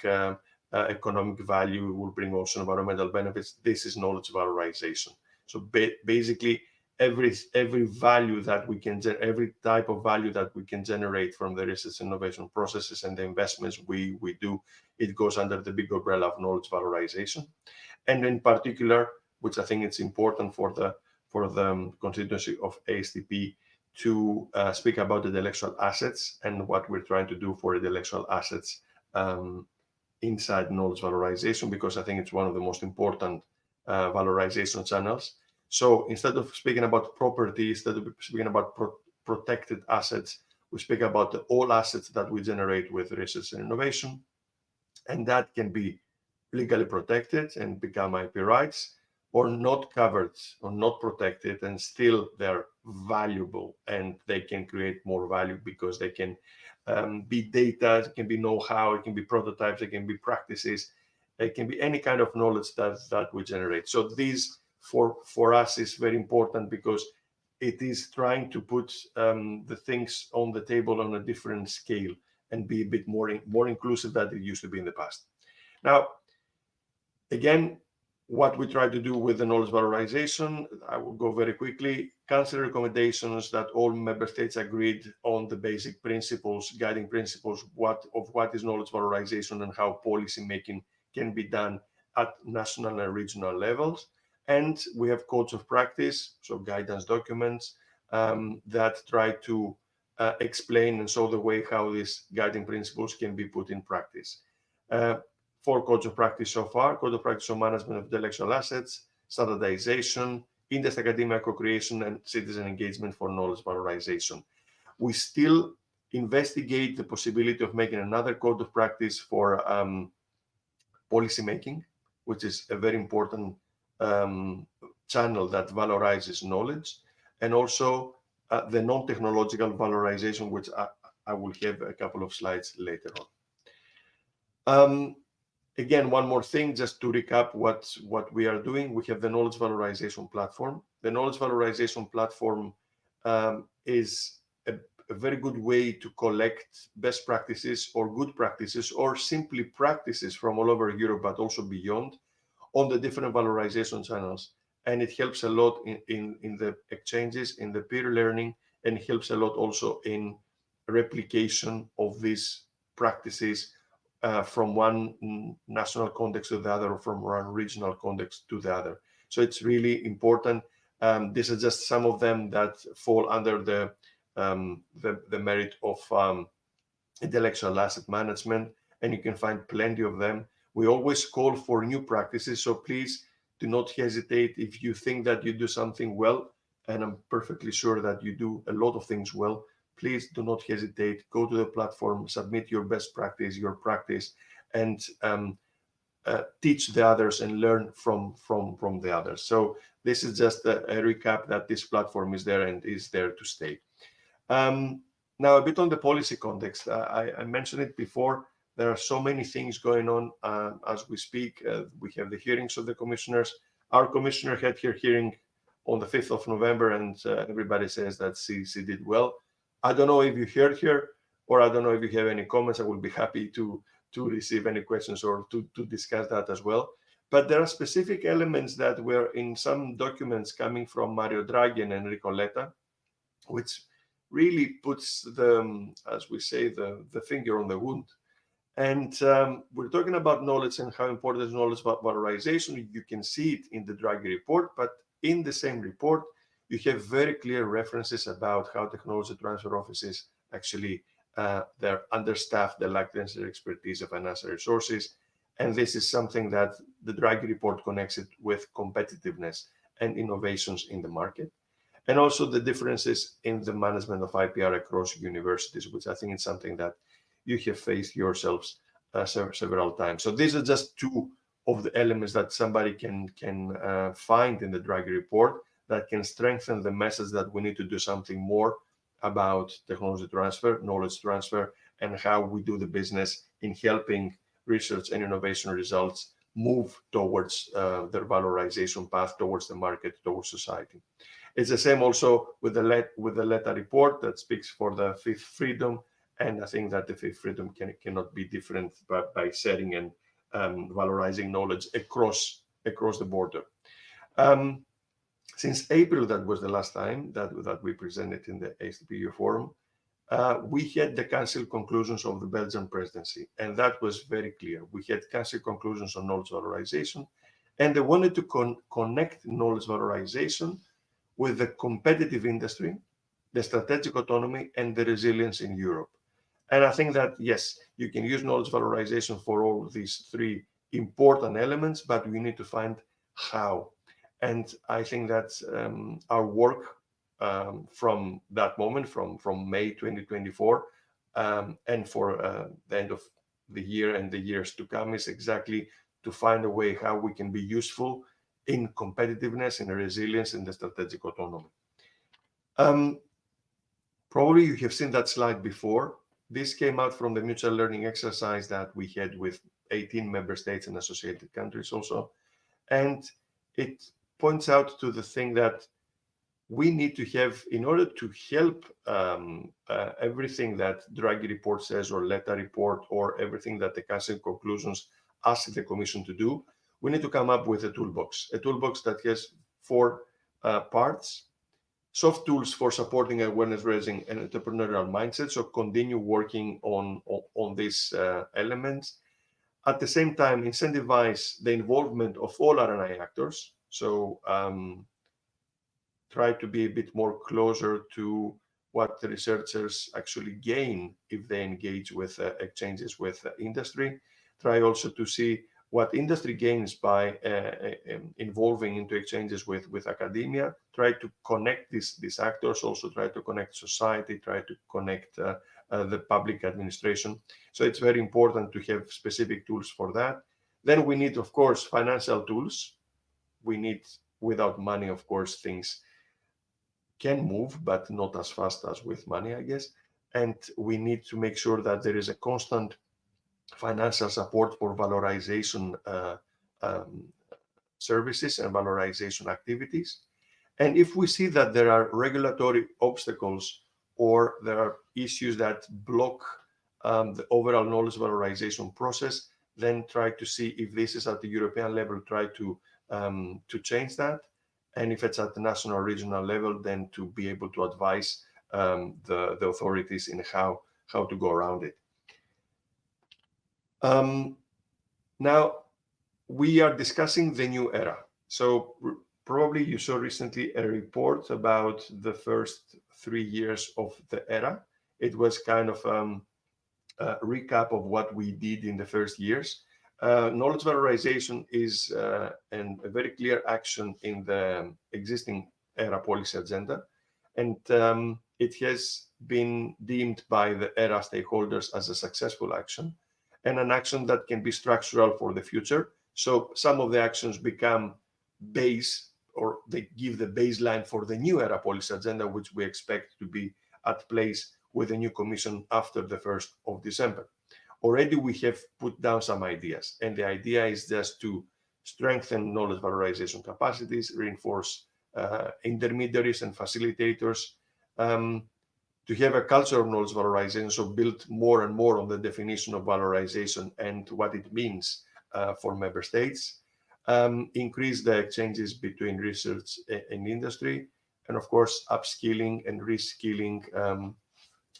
economic value. It will bring also environmental benefits. This is knowledge valorization. So basically, every value that we can, every type of value that we can generate from the research and innovation processes and the investments we do, it goes under the big umbrella of knowledge valorization. And in particular, which I think it's important for the constituency of ASTP to speak about the intellectual assets and what we're trying to do for the intellectual assets inside knowledge valorization, because I think it's one of the most important valorization channels. So instead of speaking about property, instead of speaking about protected assets, we speak about all assets that we generate with research and innovation, and that can be legally protected and become IP rights, or not covered or not protected, and still they're valuable and they can create more value because they can be data, it can be know-how, it can be prototypes, it can be practices, it can be any kind of knowledge that we generate. So these for us is very important, because it is trying to put the things on the table on a different scale and be a bit more inclusive than it used to be in the past. Now, again, what we try to do with the knowledge valorization, I will go very quickly. Council recommendations that all member states agreed on the basic principles, guiding principles of what is knowledge valorization and how policy making can be done at national and regional levels. And we have codes of practice, so guidance documents that try to explain and show the way how these guiding principles can be put in practice. 4 codes of practice so far: code of practice on management of intellectual assets, standardization, industry academia co-creation, and citizen engagement for knowledge valorization. We still investigate the possibility of making another code of practice for policy making, which is a very important channel that valorizes knowledge, and also the non-technological valorization, which I will have a couple of slides later on. Again, one more thing, just to recap what we are doing. We have the knowledge valorization platform. The knowledge valorization platform is a very good way to collect best practices or good practices or simply practices from all over Europe, but also beyond, on the different valorization channels. And it helps a lot in the exchanges, in the peer learning, and helps a lot also in replication of these practices from one national context to the other, or from one regional context to the other. So it's really important. These are just some of them that fall under the merit of intellectual asset management, and you can find plenty of them. We always call for new practices, so please do not hesitate if you think that you do something well, and I'm perfectly sure that you do a lot of things well. Please do not hesitate. Go to the platform, submit your best practice, your practice, and teach the others and learn from the others. So this is just a recap that this platform is there and is there to stay. Now, a bit on the policy context. I mentioned it before. There are so many things going on as we speak. We have the hearings of the commissioners. Our commissioner had her hearing on the 5th of November, and everybody says that she did well. I don't know if you heard her, or I don't know if you have any comments. I will be happy to receive any questions or to discuss that as well. But there are specific elements that were in some documents coming from Mario Draghi and Enrico Letta, which really puts as we say, the finger on the wound. And we're talking about knowledge and how important is knowledge about valorization. You can see it in the Draghi report, but in the same report, you have very clear references about how technology transfer offices actually they're understaffed, they lack the necessary expertise of financial resources. And this is something that the Draghi report connects it with competitiveness and innovations in the market. And also the differences in the management of IPR across universities, which I think is something that you have faced yourselves several times. So these are just two of the elements that somebody can find in the Draghi report that can strengthen the message that we need to do something more about technology transfer, knowledge transfer, and how we do the business in helping research and innovation results move towards their valorization path, towards the market, towards society. It's the same also with the Letta report that speaks for the fifth freedom, and I think that the fifth freedom cannot be different by sharing and valorizing knowledge across the border. Since April, that was the last time that we presented in the ASTP-EU Forum, we had the Council conclusions of the Belgian presidency, and that was very clear. We had Council conclusions on knowledge valorization, and they wanted to connect knowledge valorization with the competitive industry, the strategic autonomy, and the resilience in Europe. And I think that, yes, you can use knowledge valorization for all of these three important elements, but we need to find how. And I think that our work from that moment, from May 2024, and for the end of the year and the years to come, is exactly to find a way how we can be useful in competitiveness, in resilience, in the strategic autonomy. Probably you have seen that slide before. This came out from the mutual learning exercise that we had with 18 member states and associated countries also. And it points out to the thing that we need to have, in order to help everything that Draghi report says, or Letta report, or everything that the Council conclusions ask the Commission to do, we need to come up with a toolbox that has 4 parts. Soft tools for supporting awareness raising and entrepreneurial mindset, so continue working on these elements. At the same time, incentivize the involvement of all R&I actors, so try to be a bit more closer to what the researchers actually gain if they engage with exchanges with industry. Try also to see what industry gains by involving into exchanges with academia. Try to connect these actors, also try to connect society, try to connect the public administration. So it's very important to have specific tools for that. Then we need, of course, financial tools. We need, without money, of course, things can move, but not as fast as with money, I guess. And we need to make sure that there is a constant financial support for valorization services and valorization activities. And if we see that there are regulatory obstacles or there are issues that block the overall knowledge valorization process, then try to see if this is at the European level, try to change that. And if it's at the national or regional level, then to be able to advise the authorities in how to go around it. Now, we are discussing the new era. So probably you saw recently a report about the first 3 years of the era. It was kind of a recap of what we did in the first years. Knowledge valorization is a very clear action in the existing ERA policy agenda. And it has been deemed by the ERA stakeholders as a successful action and an action that can be structural for the future. So some of the actions become base, or they give the baseline for the new ERA policy agenda, which we expect to be at place with the new commission after the 1st of December. Already we have put down some ideas, and the idea is just to strengthen knowledge valorization capacities, reinforce intermediaries and facilitators, to have a culture of knowledge valorization, so build more and more on the definition of valorization and what it means for member states, increase the exchanges between research and industry, and of course, upskilling and reskilling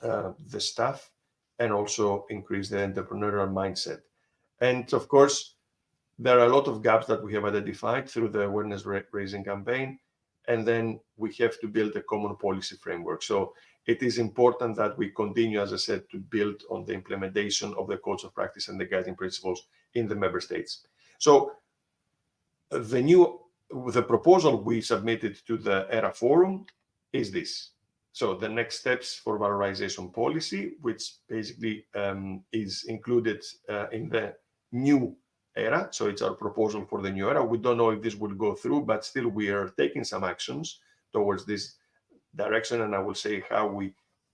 the staff, and also increase the entrepreneurial mindset. And of course, there are a lot of gaps that we have identified through the awareness raising campaign, and then we have to build a common policy framework. So it is important that we continue, as I said, to build on the implementation of the codes of practice and the guiding principles in the member states. So the proposal we submitted to the ERA Forum is this. So the next steps for valorization policy, which basically is included in the new ERA. So it's our proposal for the new ERA. We don't know if this will go through, but still we are taking some actions towards this direction. And I will say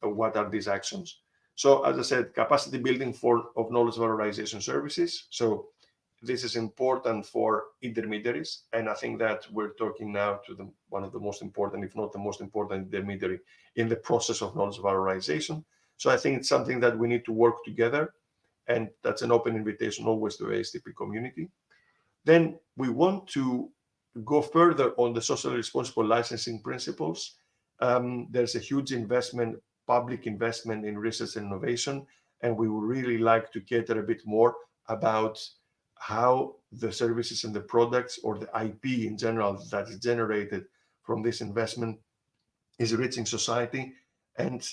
what are these actions. So as I said, capacity building of knowledge valorization services. So this is important for intermediaries. And I think that we're talking now to one of the most important, if not the most important intermediary in the process of knowledge valorization. So I think it's something that we need to work together. And that's an open invitation always to the ASTP community. Then we want to go further on the socially responsible licensing principles. There's a huge investment, public investment in research and innovation, and we would really like to cater a bit more about how the services and the products, or the IP in general that is generated from this investment, is reaching society. And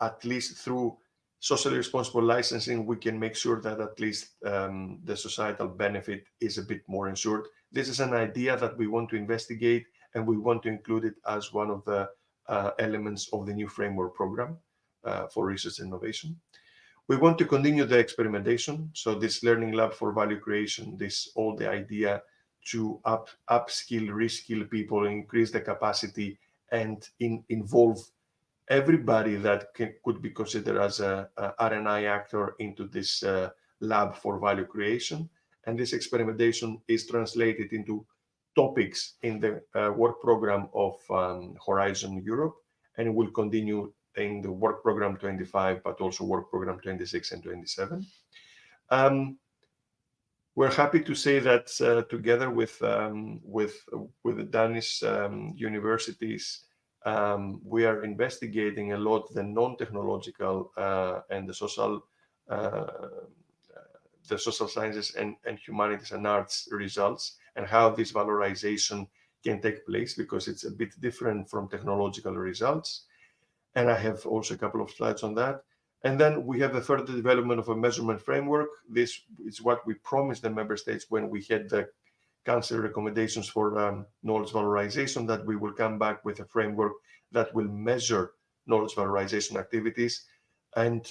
at least through socially responsible licensing, we can make sure that at least the societal benefit is a bit more ensured. This is an idea that we want to investigate, and we want to include it as one of the elements of the new framework program for research and innovation. We want to continue the experimentation. So this learning lab for value creation, all the idea to upskill, reskill people, increase the capacity, and involve everybody that could be considered as a R&I actor into this lab for value creation. And this experimentation is translated into topics in the work program of Horizon Europe, and it will continue in the work program 25, but also work program 26 and 27. We're happy to say that together with the Danish universities, we are investigating a lot the non-technological and the social sciences and humanities and arts results, and how this valorization can take place, because it's a bit different from technological results. And I have also a couple of slides on that. And then we have the further development of a measurement framework. This is what we promised the member states when we had the Council recommendations for knowledge valorization, that we will come back with a framework that will measure knowledge valorization activities. And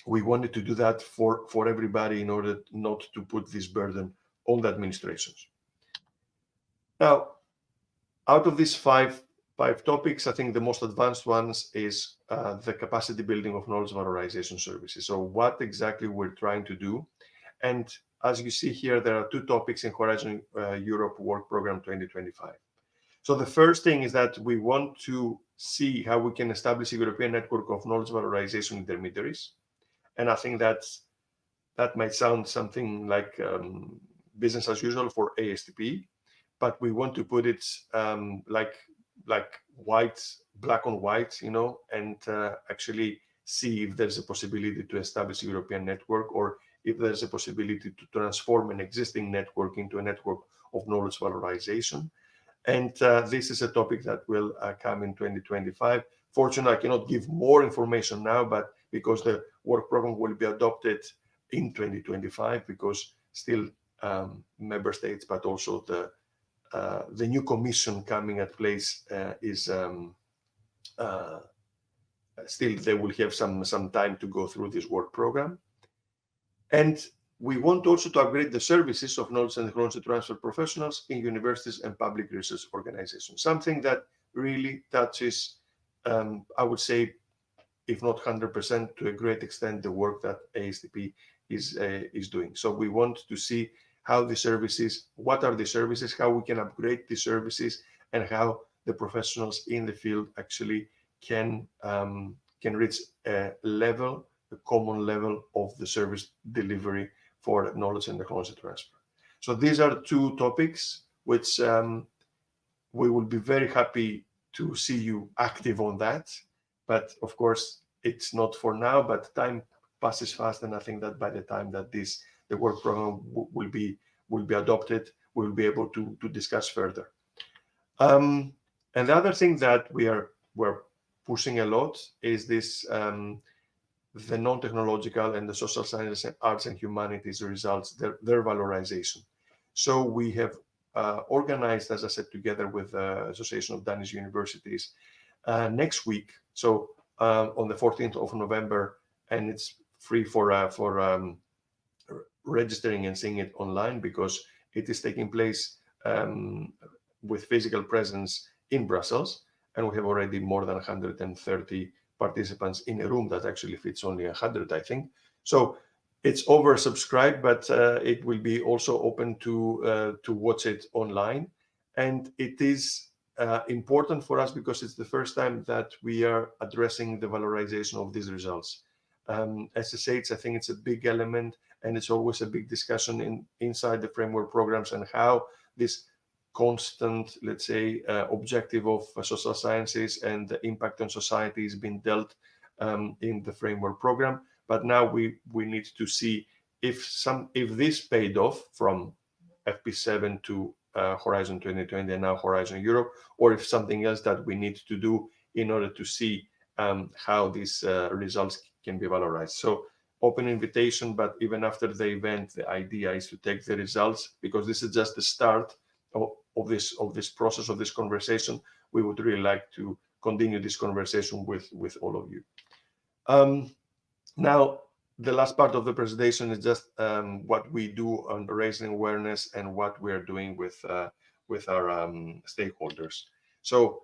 we wanted to do that for everybody in order not to put this burden on the administrations. Now, out of these five topics, I think the most advanced ones is the capacity building of knowledge valorization services. So what exactly we're trying to do. And as you see here, there are two topics in Horizon Europe Work Program 2025. So the first thing is that we want to see how we can establish a European network of knowledge valorization intermediaries. And I think that might sound something like business as usual for ASTP, but we want to put it like white, black on white, and actually see if there's a possibility to establish a European network, or if there's a possibility to transform an existing network into a network of knowledge valorization. And this is a topic that will come in 2025. Fortunately, I cannot give more information now, but because the work program will be adopted in 2025, because still member states, but also the new commission coming at place is still they will have some time to go through this work program. And we want also to upgrade the services of knowledge and technology transfer professionals in universities and public research organizations, something that really touches, I would say, if not 100%, to a great extent, the work that ASTP is doing. So we want to see how the services, what are the services, how we can upgrade the services, and how the professionals in the field actually can reach a common level of the service delivery for knowledge and technology transfer. So these are two topics which we will be very happy to see you active on that. But of course, it's not for now, but time passes fast. And I think that by the time that the work program will be adopted, we'll be able to discuss further. And the other thing that we're pushing a lot is this, the non-technological and the social sciences, arts and humanities results, their valorization. So we have organized, as I said, together with the Association of Danish Universities next week. So on the 14th of November, and it's free for registering and seeing it online, because it is taking place with physical presence in Brussels, and we have already more than 130 participants in a room that actually fits only 100, I think. So it's oversubscribed, but it will be also open to watch it online. And it is important for us because it's the first time that we are addressing the valorization of these results. SSH, I think it's a big element, and it's always a big discussion inside the framework programs, and how this constant, let's say, objective of social sciences and the impact on society is being dealt in the framework program. But now we need to see if this paid off from FP7 to Horizon 2020 and now Horizon Europe, or if something else that we need to do in order to see how these results can be valorized. So open invitation, but even after the event, the idea is to take the results, because this is just the start of this process, of this conversation. We would really like to continue this conversation with all of you. Now, the last part of the presentation is just what we do on raising awareness and what we are doing with our stakeholders. So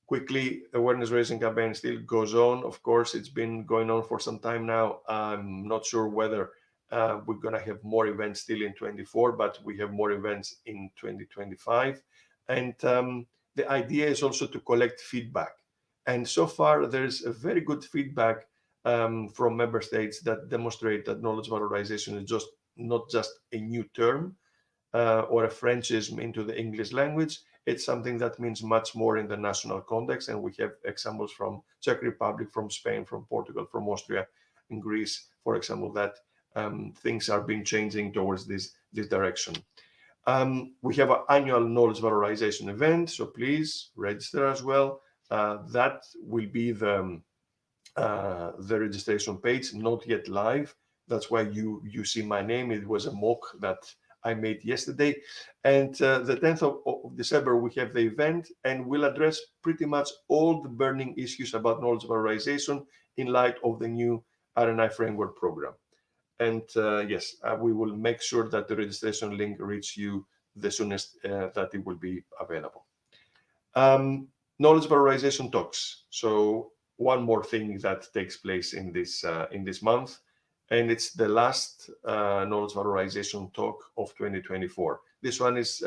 quickly, awareness raising campaign still goes on. Of course, it's been going on for some time now. I'm not sure whether we're going to have more events still in 24, but we have more events in 2025. And the idea is also to collect feedback. And so far, there's a very good feedback from member states that demonstrate that knowledge valorization is not just a new term or a Frenchism into the English language. It's something that means much more in the national context. And we have examples from Czech Republic, from Spain, from Portugal, from Austria, and Greece, for example, that things are being changing towards this direction. We have an annual knowledge valorization event, so please register as well. That will be the registration page, not yet live. That's why you see my name. It was a mock that I made yesterday. And the 10th of December, we have the event, and we'll address pretty much all the burning issues about knowledge valorization in light of the new R&I framework program. And yes, we will make sure that the registration link reaches you the soonest that it will be available. Knowledge valorization talks. So one more thing that takes place in this month, and it's the last knowledge valorization talk of 2024. This one is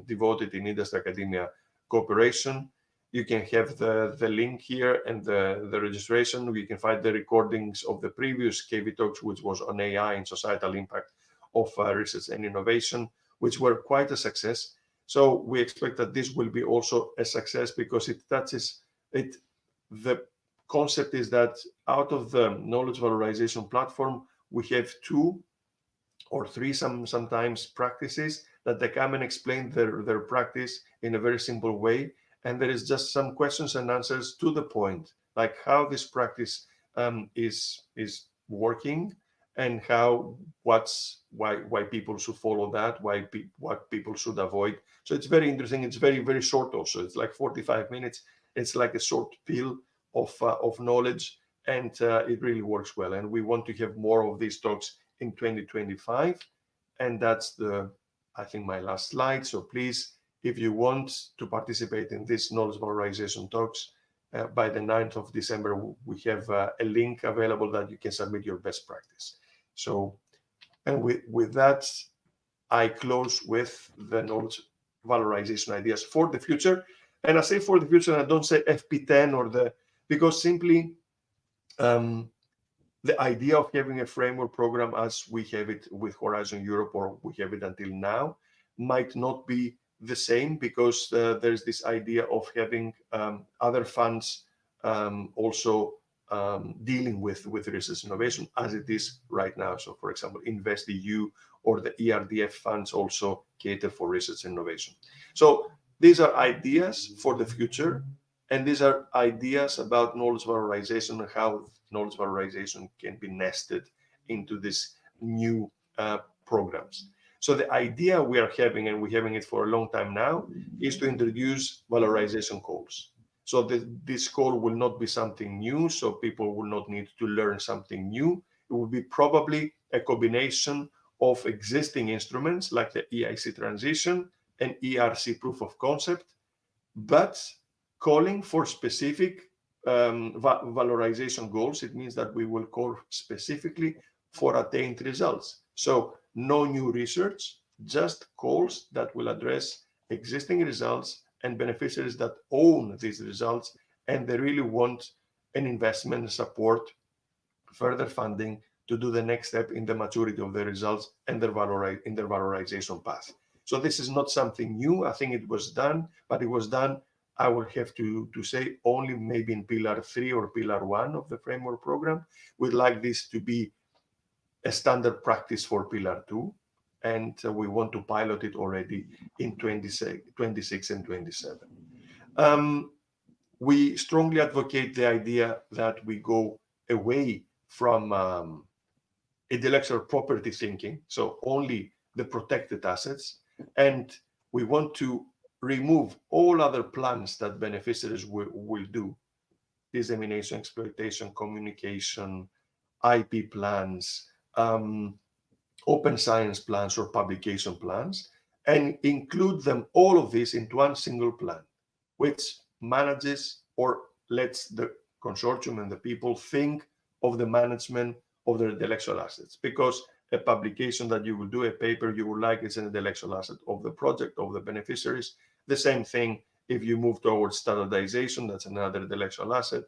devoted in industry academia cooperation. You can have the link here and the registration. You can find the recordings of the previous KV talks, which was on AI and societal impact of research and innovation, which were quite a success. So we expect that this will be also a success, because it touches the concept is that out of the knowledge valorization platform, we have 2 or 3 sometimes practices that they come and explain their practice in a very simple way. And there is just some questions and answers to the point, like how this practice is working, and why people should follow that, what people should avoid. So it's very interesting. It's very, very short also. It's like 45 minutes. It's like a short pill of knowledge, and it really works well. And we want to have more of these talks in 2025. And that's I think my last slide. So please, if you want to participate in this knowledge valorization talks, by the 9th of December, we have a link available that you can submit your best practice. So, and with that, I close with the knowledge valorization ideas for the future. And I say for the future, and I don't say FP10 because simply the idea of having a framework program as we have it with Horizon Europe, or we have it until now, might not be the same, because there's this idea of having other funds also dealing with research innovation as it is right now. So for example, InvestEU or the ERDF funds also cater for research innovation. So these are ideas for the future, and these are ideas about knowledge valorization and how knowledge valorization can be nested into these new programs. So the idea we are having, and we're having it for a long time now, is to introduce valorization calls. So this call will not be something new, so people will not need to learn something new. It will be probably a combination of existing instruments like the EIC transition and ERC proof of concept, but calling for specific valorization goals. It means that we will call specifically for attained results. So no new research, just calls that will address existing results and beneficiaries that own these results, and they really want an investment and support, further funding to do the next step in the maturity of the results and their valorization path. So this is not something new. I think it was done, but it was done, I will have to say, only maybe in Pillar 3 or Pillar 1 of the framework program. We'd like this to be a standard practice for Pillar 2, and we want to pilot it already in 26 and 27. We strongly advocate the idea that we go away from intellectual property thinking, so only the protected assets, and we want to remove all other plans that beneficiaries will do: dissemination, exploitation, communication, IP plans, open science plans, or publication plans, and include them, all of this, into one single plan, which manages or lets the consortium and the people think of the management of their intellectual assets. Because a publication that you will do, a paper you will like, is an intellectual asset of the project, of the beneficiaries. The same thing if you move towards standardization, that's another intellectual asset.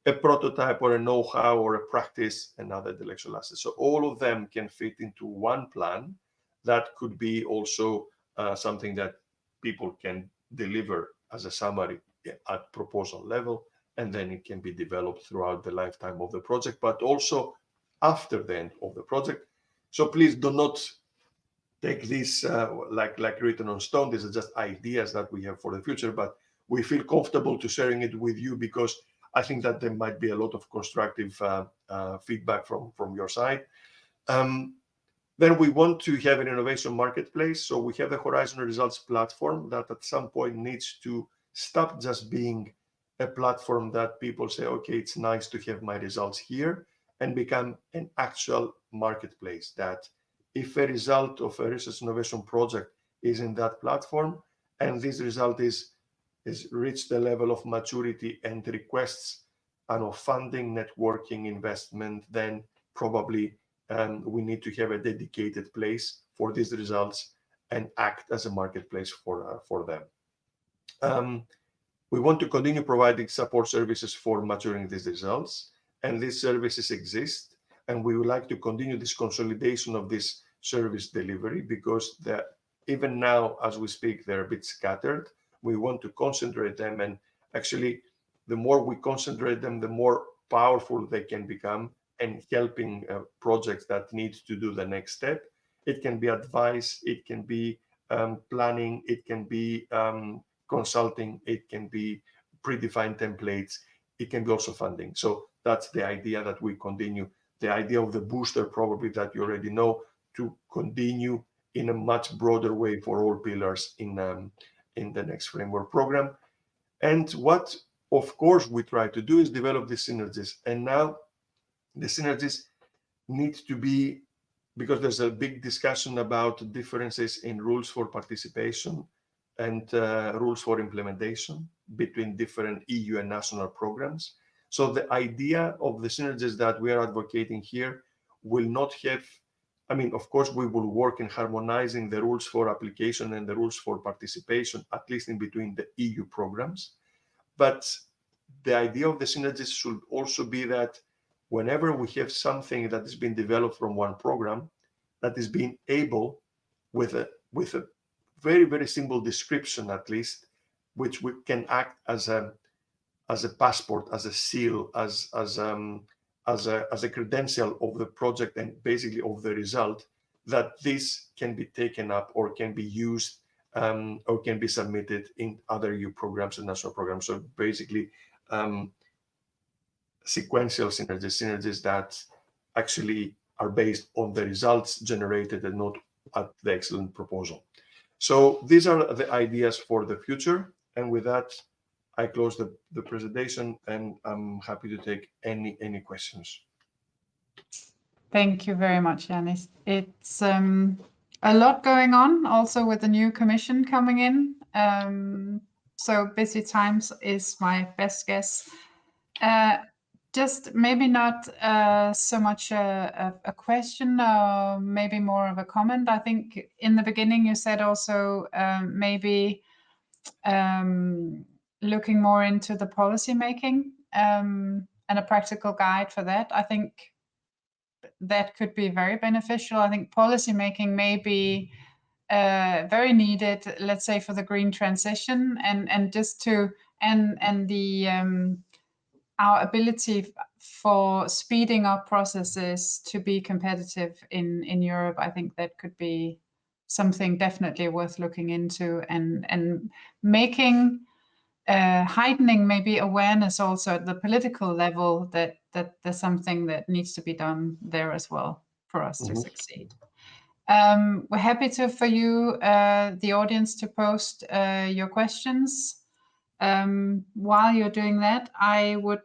A prototype or a know-how or a practice, another intellectual asset. So all of them can fit into one plan that could be also something that people can deliver as a summary at proposal level, and then it can be developed throughout the lifetime of the project, but also after the end of the project. So please do not take this like written on stone. These are just ideas that we have for the future, but we feel comfortable to sharing it with you, because I think that there might be a lot of constructive feedback from your side. Then we want to have an innovation marketplace. So we have the Horizon Results platform that at some point needs to stop just being a platform that people say, okay, it's nice to have my results here, and become an actual marketplace, that if a result of a research innovation project is in that platform, and this result is reached the level of maturity and requests funding, networking, investment, then probably we need to have a dedicated place for these results and act as a marketplace for them. We want to continue providing support services for maturing these results, and these services exist, and we would like to continue this consolidation of this service delivery, because even now, as we speak, they're a bit scattered. We want to concentrate them and actually the more we concentrate them, the more powerful they can become and helping projects that need to do the next step. It can be advice, it can be planning, it can be consulting, it can be predefined templates, it can be also funding. So that's the idea that we continue. The idea of the booster, probably that you already know, to continue in a much broader way for all pillars in the next framework program. And what, of course, we try to do is develop the synergies. And now the synergies need to be, because there's a big discussion about differences in rules for participation and rules for implementation between different EU and national programs. So the idea of the synergies that we are advocating here will not have, I mean, of course, we will work in harmonizing the rules for application and the rules for participation, at least in between the EU programs. But the idea of the synergies should also be that whenever we have something that has been developed from one program that is being able, with a very, very simple description at least, which we can act as a passport, as a seal, as a credential of the project and basically of the result, that this can be taken up or can be used or can be submitted in other EU programs and national programs. So basically sequential synergies that actually are based on the results generated and not at the excellent proposal. So these are the ideas for the future. And with that, I close the presentation, and I'm happy to take any questions. Thank you very much, Yanis. It's a lot going on also with the new commission coming in. So busy times is my best guess. Just maybe not so much a question, maybe more of a comment. I think in the beginning you said also maybe looking more into the policy making and a practical guide for that. I think that could be very beneficial. I think policy making may be very needed, let's say, for the green transition and just to and the our ability for speeding up processes to be competitive in Europe. I think that could be something definitely worth looking into and making heightening maybe awareness also at the political level that there's something that needs to be done there as well for us to succeed. We're happy for you, the audience, to post your questions. While you're doing that, I would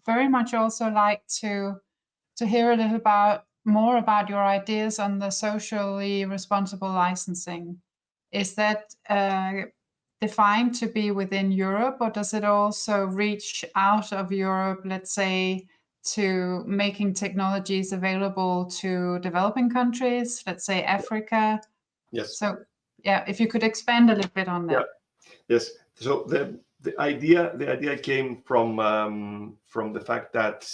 very much also like to hear a little more about your ideas on the socially responsible licensing. Is that defined to be within Europe, or does it also reach out of Europe, let's say, to making technologies available to developing countries, let's say Africa? Yes. So yeah, if you could expand a little bit on that. Yeah. Yes. So the idea came from the fact that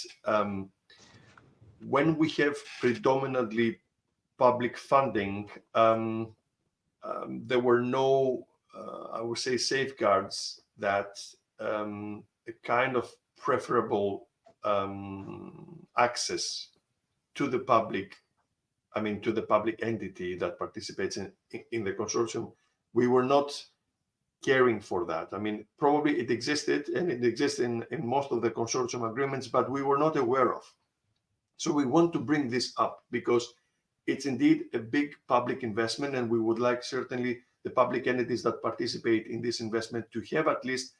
when we have predominantly public funding, there were no, I would say, safeguards that a kind of preferable access to the public, I mean, to the public entity that participates in the consortium. We were not caring for that. I mean, probably it existed, and it exists in most of the consortium agreements, but we were not aware of. So we want to bring this up because it's indeed a big public investment, and we would like certainly the public entities that participate in this investment to have at least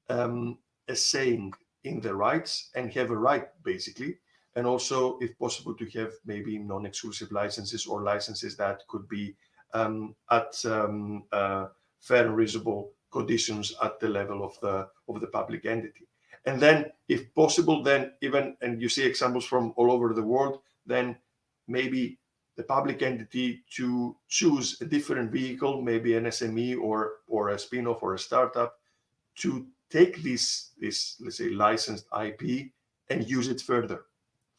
a saying in the rights and have a right, basically, and also, if possible, to have maybe non-exclusive licenses or licenses that could be at fair and reasonable conditions at the level of the public entity. And then, if possible, then even, and you see examples from all over the world, then maybe the public entity to choose a different vehicle, maybe an SME or a spin-off or a startup, to take this let's say licensed IP and use it further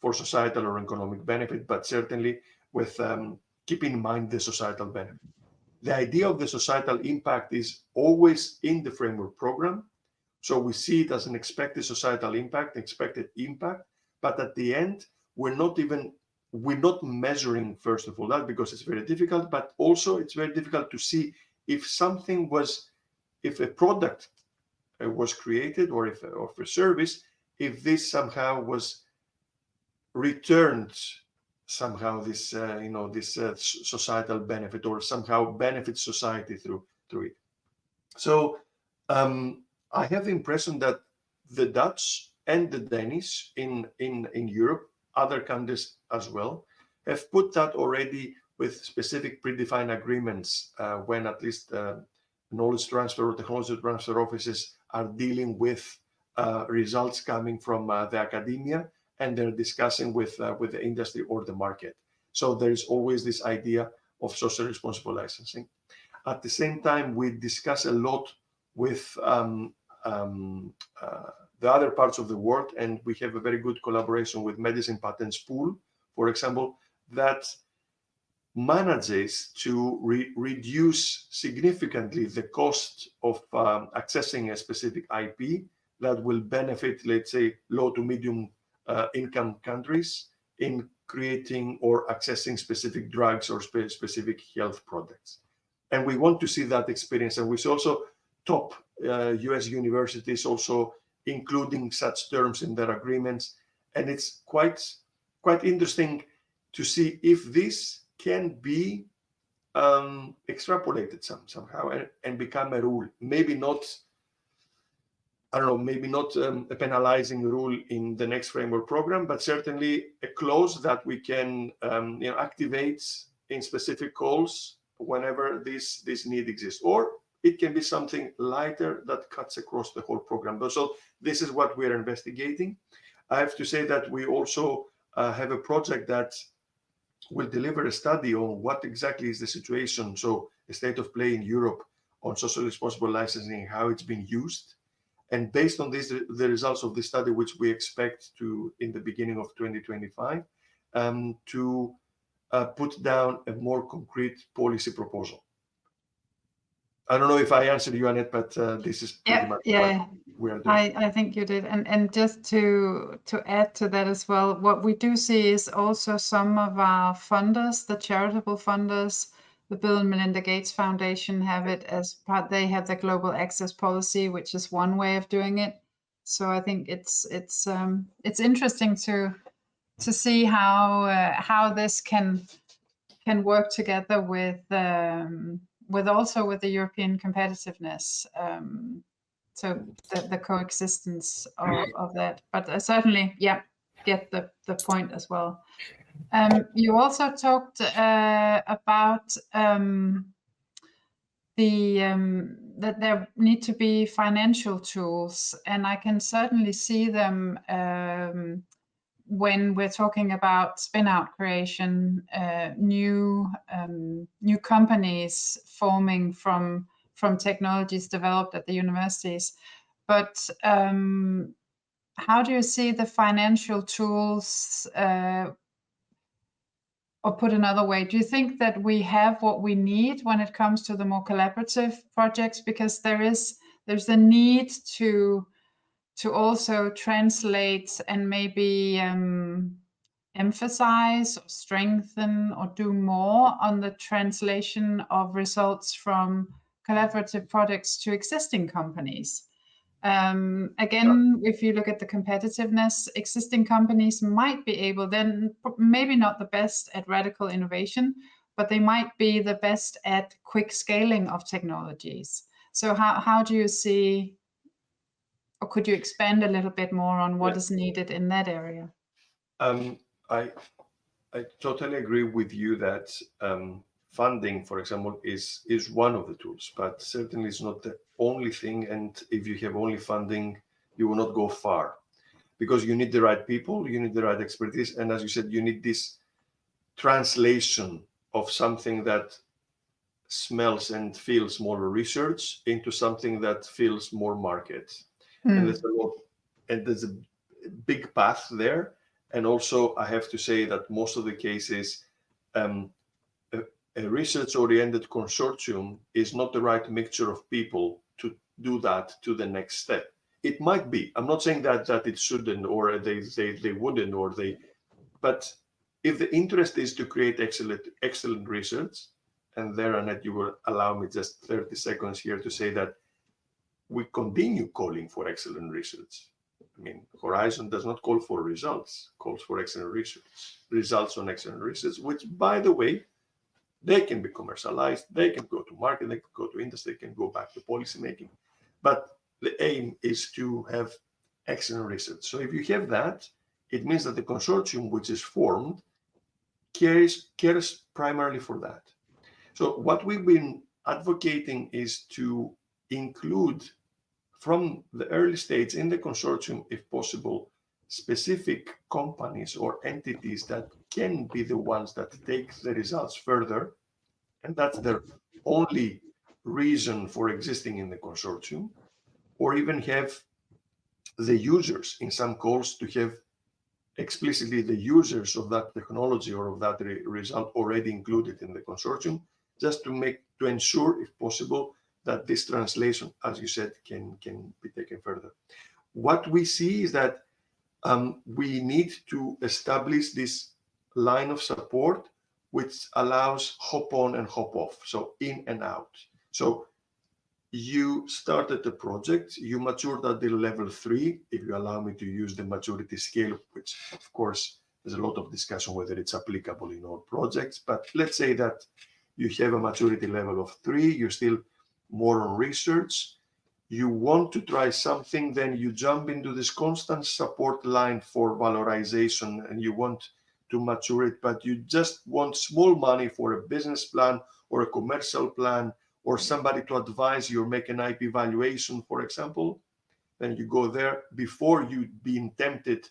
for societal or economic benefit, but certainly with keeping in mind the societal benefit. The idea of the societal impact is always in the framework program, So we see it as an expected societal impact, but at the end, we're not measuring, first of all, that, because it's very difficult, but also it's very difficult to see if a product was created, or if a service, if this somehow was returned somehow, this societal benefit, or somehow benefits society through it. So I have the impression that the Dutch and the Danish in Europe, other countries as well, have put that already with specific predefined agreements when at least knowledge transfer or technology transfer offices are dealing with results coming from the academia, and they're discussing with the industry or the market. So there's always this idea of socially responsible licensing. At the same time, we discuss a lot with the other parts of the world, and we have a very good collaboration with Medicine Patents Pool, for example, that manages to reduce significantly the cost of accessing a specific IP that will benefit, let's say, low to medium income countries in creating or accessing specific drugs or specific health products. And we want to see that experience. And we see also top US universities also including such terms in their agreements. And it's quite interesting to see if this can be extrapolated somehow and become a rule. Maybe not, I don't know, maybe not a penalizing rule in the next framework program, but certainly a clause that we can activate in specific calls whenever this need exists. Or it can be something lighter that cuts across the whole program. So this is what we're investigating. I have to say that we also have a project that will deliver a study on what exactly is the situation, so a state of play in Europe on socially responsible licensing, how it's been used. And based on this, the results of this study, which we expect to in the beginning of 2025, to put down a more concrete policy proposal. I don't know if I answered you, Annette, but this is pretty much what we are doing. I think you did. And just to add to that as well, what we do see is also some of our funders, the charitable funders, the Bill and Melinda Gates Foundation have it as part. They have the global access policy, which is one way of doing it. So I think it's interesting to see how this can work together with also with the European competitiveness. So the coexistence of that. But certainly, yeah, get the point as well. You also talked about that there need to be financial tools, and I can certainly see them when we're talking about spin-out creation, new companies forming from technologies developed at the universities. But how do you see the financial tools? Or put another way, do you think that we have what we need when it comes to the more collaborative projects? Because there's a need to also translate and maybe emphasize or strengthen or do more on the translation of results from collaborative projects to existing companies. Again, if you look at the competitiveness, existing companies might be able, then maybe not the best at radical innovation, but they might be the best at quick scaling of technologies. So how do you see, or could you expand a little bit more on what is needed in that area? I totally agree with you that funding, for example, is one of the tools, but certainly it's not the only thing. And if you have only funding, you will not go far, because you need the right people, you need the right expertise, and as you said, you need this translation of something that smells and feels more research into something that feels more market. And there's a big path there. And also, I have to say that most of the cases, a research-oriented consortium is not the right mixture of people to do that to the next step. It might be. I'm not saying that it shouldn't, or they wouldn't, or they. But if the interest is to create excellent research, and there, Annette, you will allow me just 30 seconds here to say that we continue calling for excellent research. I mean, Horizon does not call for results, calls for excellent research, results on excellent research, which, by the way, they can be commercialized, they can go to market, they can go to industry, they can go back to policy making. But the aim is to have excellent research. So if you have that, it means that the consortium which is formed cares primarily for that. So what we've been advocating is to include from the early stage in the consortium, if possible, specific companies or entities that can be the ones that take the results further. And that's their only reason for existing in the consortium, or even have the users in some calls to have explicitly the users of that technology or of that result already included in the consortium, just to ensure, if possible, that this translation, as you said, can be taken further. What we see is that we need to establish this line of support which allows hop on and hop off, so in and out. So you started the project, you matured at the level 3, if you allow me to use the maturity scale, which of course there's a lot of discussion whether it's applicable in all projects, but let's say that you have a maturity level of 3, you're still more on research, you want to try something, then you jump into this constant support line for valorization and you want to mature it, but you just want small money for a business plan or a commercial plan or somebody to advise you or make an IP valuation, for example, then you go there before you being tempted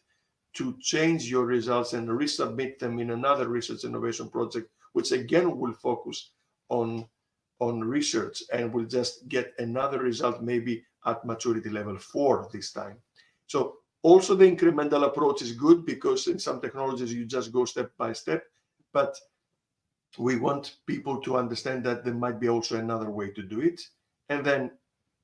to change your results and resubmit them in another research innovation project, which again will focus on research and will just get another result maybe at maturity level 4 this time. So also the incremental approach is good because in some technologies you just go step by step, but we want people to understand that there might be also another way to do it. And then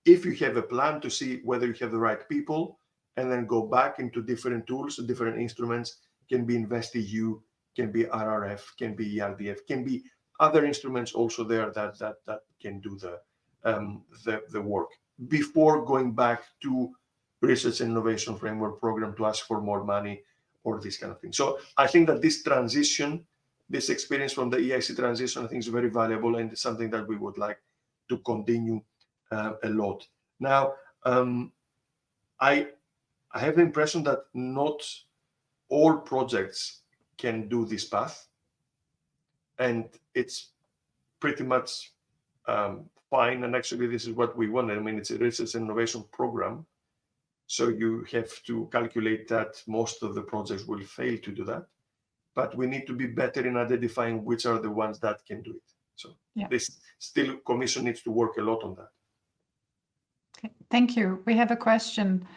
if you have a plan to see whether you have the right people, and then go back into different tools, different instruments, can be InvestEU, can be RRF, can be ERDF, can be other instruments also there that can do the work before going back to research and innovation framework program to ask for more money or this kind of thing. So I think that this transition, this experience from the EIC transition, I think is very valuable and it's something that we would like to continue a lot. Now, I have the impression that not all projects can do this path, and it's pretty much fine. And actually, this is what we wanted. I mean, it's a research and innovation program, so you have to calculate that most of the projects will fail to do that. But we need to be better in identifying which are the ones that can do it. So yeah. This still commission needs to work a lot on that. Okay. Thank you. We have a question.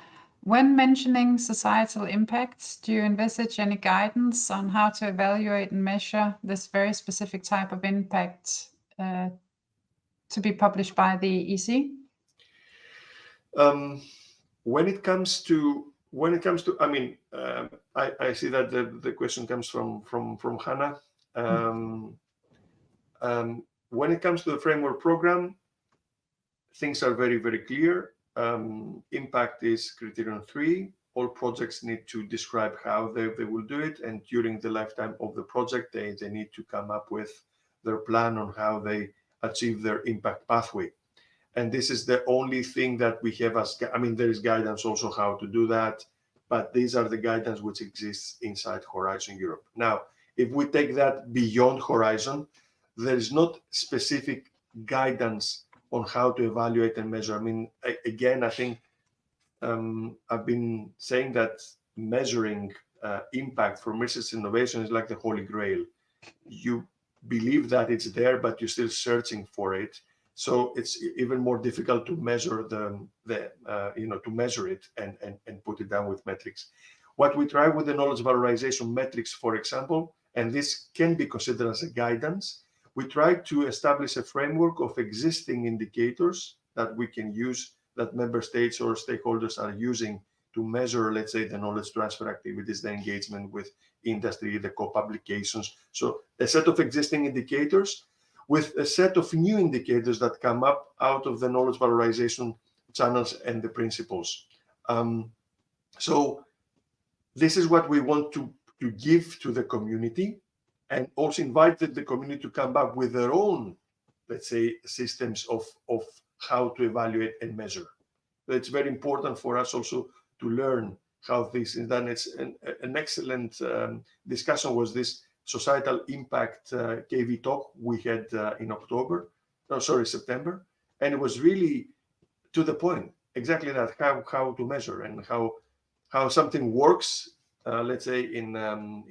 When mentioning societal impacts, do you envisage any guidance on how to evaluate and measure this very specific type of impact to be published by the EC? When it comes to, I mean, I see that the question comes from Hannah. When it comes to the framework program, things are very, very clear. Impact is criterion 3. All projects need to describe how they will do it, and during the lifetime of the project, they need to come up with their plan on how they achieve their impact pathway. And this is the only thing that we have as, I mean, there is guidance also how to do that, but these are the guidance which exists inside Horizon Europe. Now, if we take that beyond Horizon, there is not specific guidance on how to evaluate and measure. I mean, again, I think I've been saying that measuring impact from research innovation is like the holy grail. You believe that it's there, but you're still searching for it. So it's even more difficult to measure to measure it and put it down with metrics. What we try with the knowledge valorization metrics, for example, and this can be considered as a guidance, we try to establish a framework of existing indicators that we can use that member states or stakeholders are using to measure, let's say, the knowledge transfer activities, the engagement with industry, the co-publications. So a set of existing indicators with a set of new indicators that come up out of the knowledge valorization channels and the principles. So this is what we want to give to the community, and also invited the community to come back with their own, let's say, systems of how to evaluate and measure. It's very important for us also to learn how this is done. It's an excellent discussion was this societal impact KV talk we had in September, and it was really to the point, exactly that, how to measure and how something works, let's say in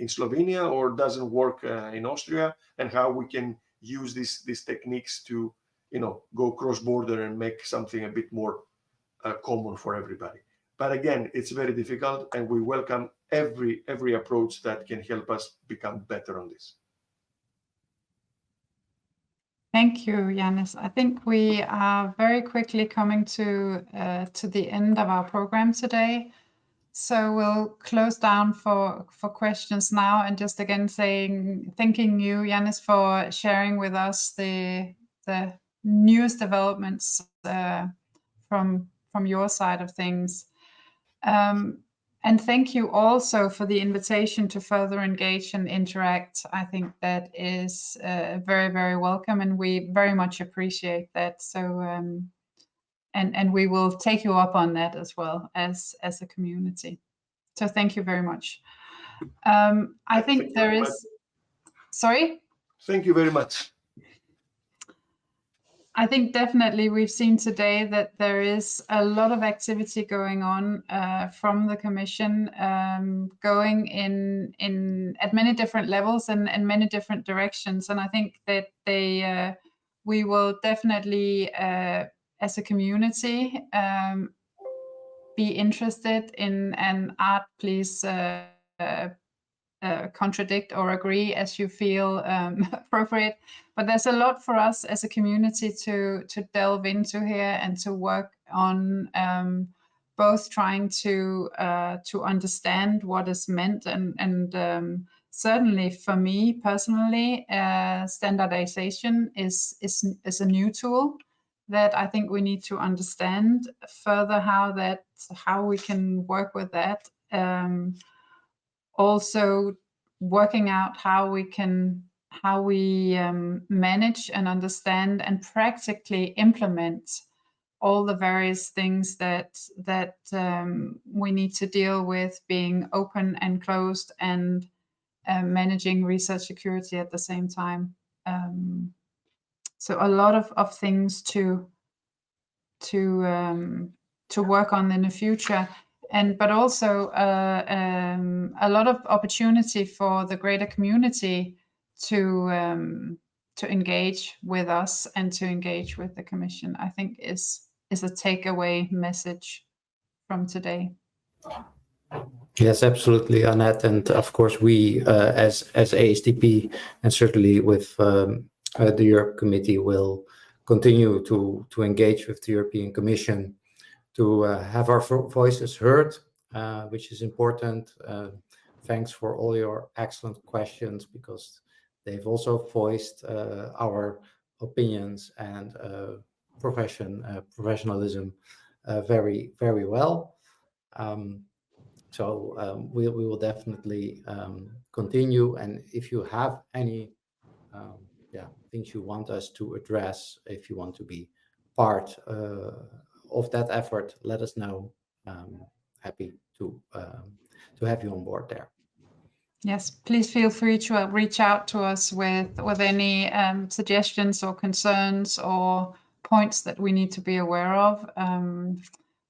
Slovenia, or doesn't work in Austria, and how we can use these techniques to, go cross border and make something a bit more common for everybody. But again, it's very difficult, and we welcome every approach that can help us become better on this. Thank you, Yanis. I think we are very quickly coming to the end of our program today. So we'll close down for questions now, and just again thanking you, Yanis, for sharing with us the newest developments from your side of things. And thank you also for the invitation to further engage and interact. I think that is very, very welcome, and we very much appreciate that. So, and we will take you up on that as well as a community. So thank you very much. I think there is, sorry? Thank you very much. I think definitely we've seen today that there is a lot of activity going on from the Commission, going in at many different levels and many different directions. And I think that we will definitely, as a community, be interested in, and Art, please contradict or agree as you feel appropriate. But there's a lot for us as a community to delve into here and to work on, both trying to understand what is meant, and certainly for me personally, standardization is a new tool that I think we need to understand further how we can work with that. Also working out how we manage and understand and practically implement all the various things that we need to deal with, being open and closed, and managing research security at the same time. So a lot of things to work on in the future. But also a lot of opportunity for the greater community to engage with us and to engage with the Commission, I think is a takeaway message from today. Yes, absolutely, Annette. And of course, we as ASTP, and certainly with the Europe Committee, will continue to engage with the European Commission to have our voices heard, which is important. Thanks for all your excellent questions, because they've also voiced our opinions and professionalism very, very well. So we will definitely continue. And if you have any things you want us to address, if you want to be part of that effort, let us know. Happy to have you on board there. Yes, please feel free to reach out to us with any suggestions or concerns or points that we need to be aware of,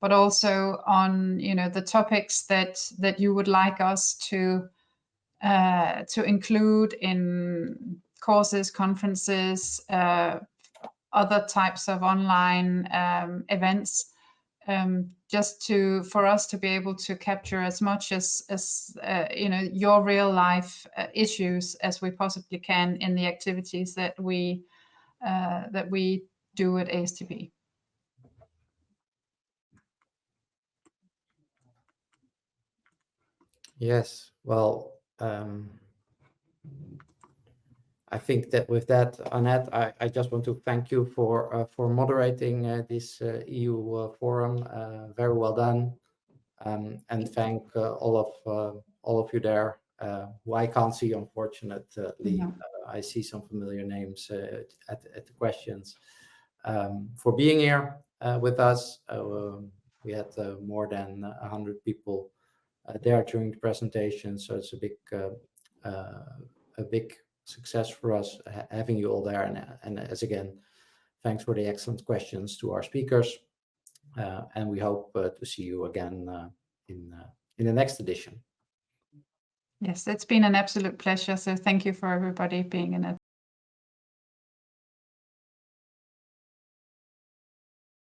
but also on the topics that you would like us to include in courses, conferences, other types of online events, just for us to be able to capture as much as your real life issues as we possibly can in the activities that we do at ASTP. Yes, well, I think that with that, Annette, I just want to thank you for moderating this EU forum. Very well done, and thank all of you there. Who I can't see, unfortunately. No. I see some familiar names at the questions. For being here with us. We had more than 100 people there during the presentation, so it's a big success for us having you all there. And as again, thanks for the excellent questions to our speakers, and we hope to see you again in the next edition. Yes, it's been an absolute pleasure. So thank you for everybody being in attendance.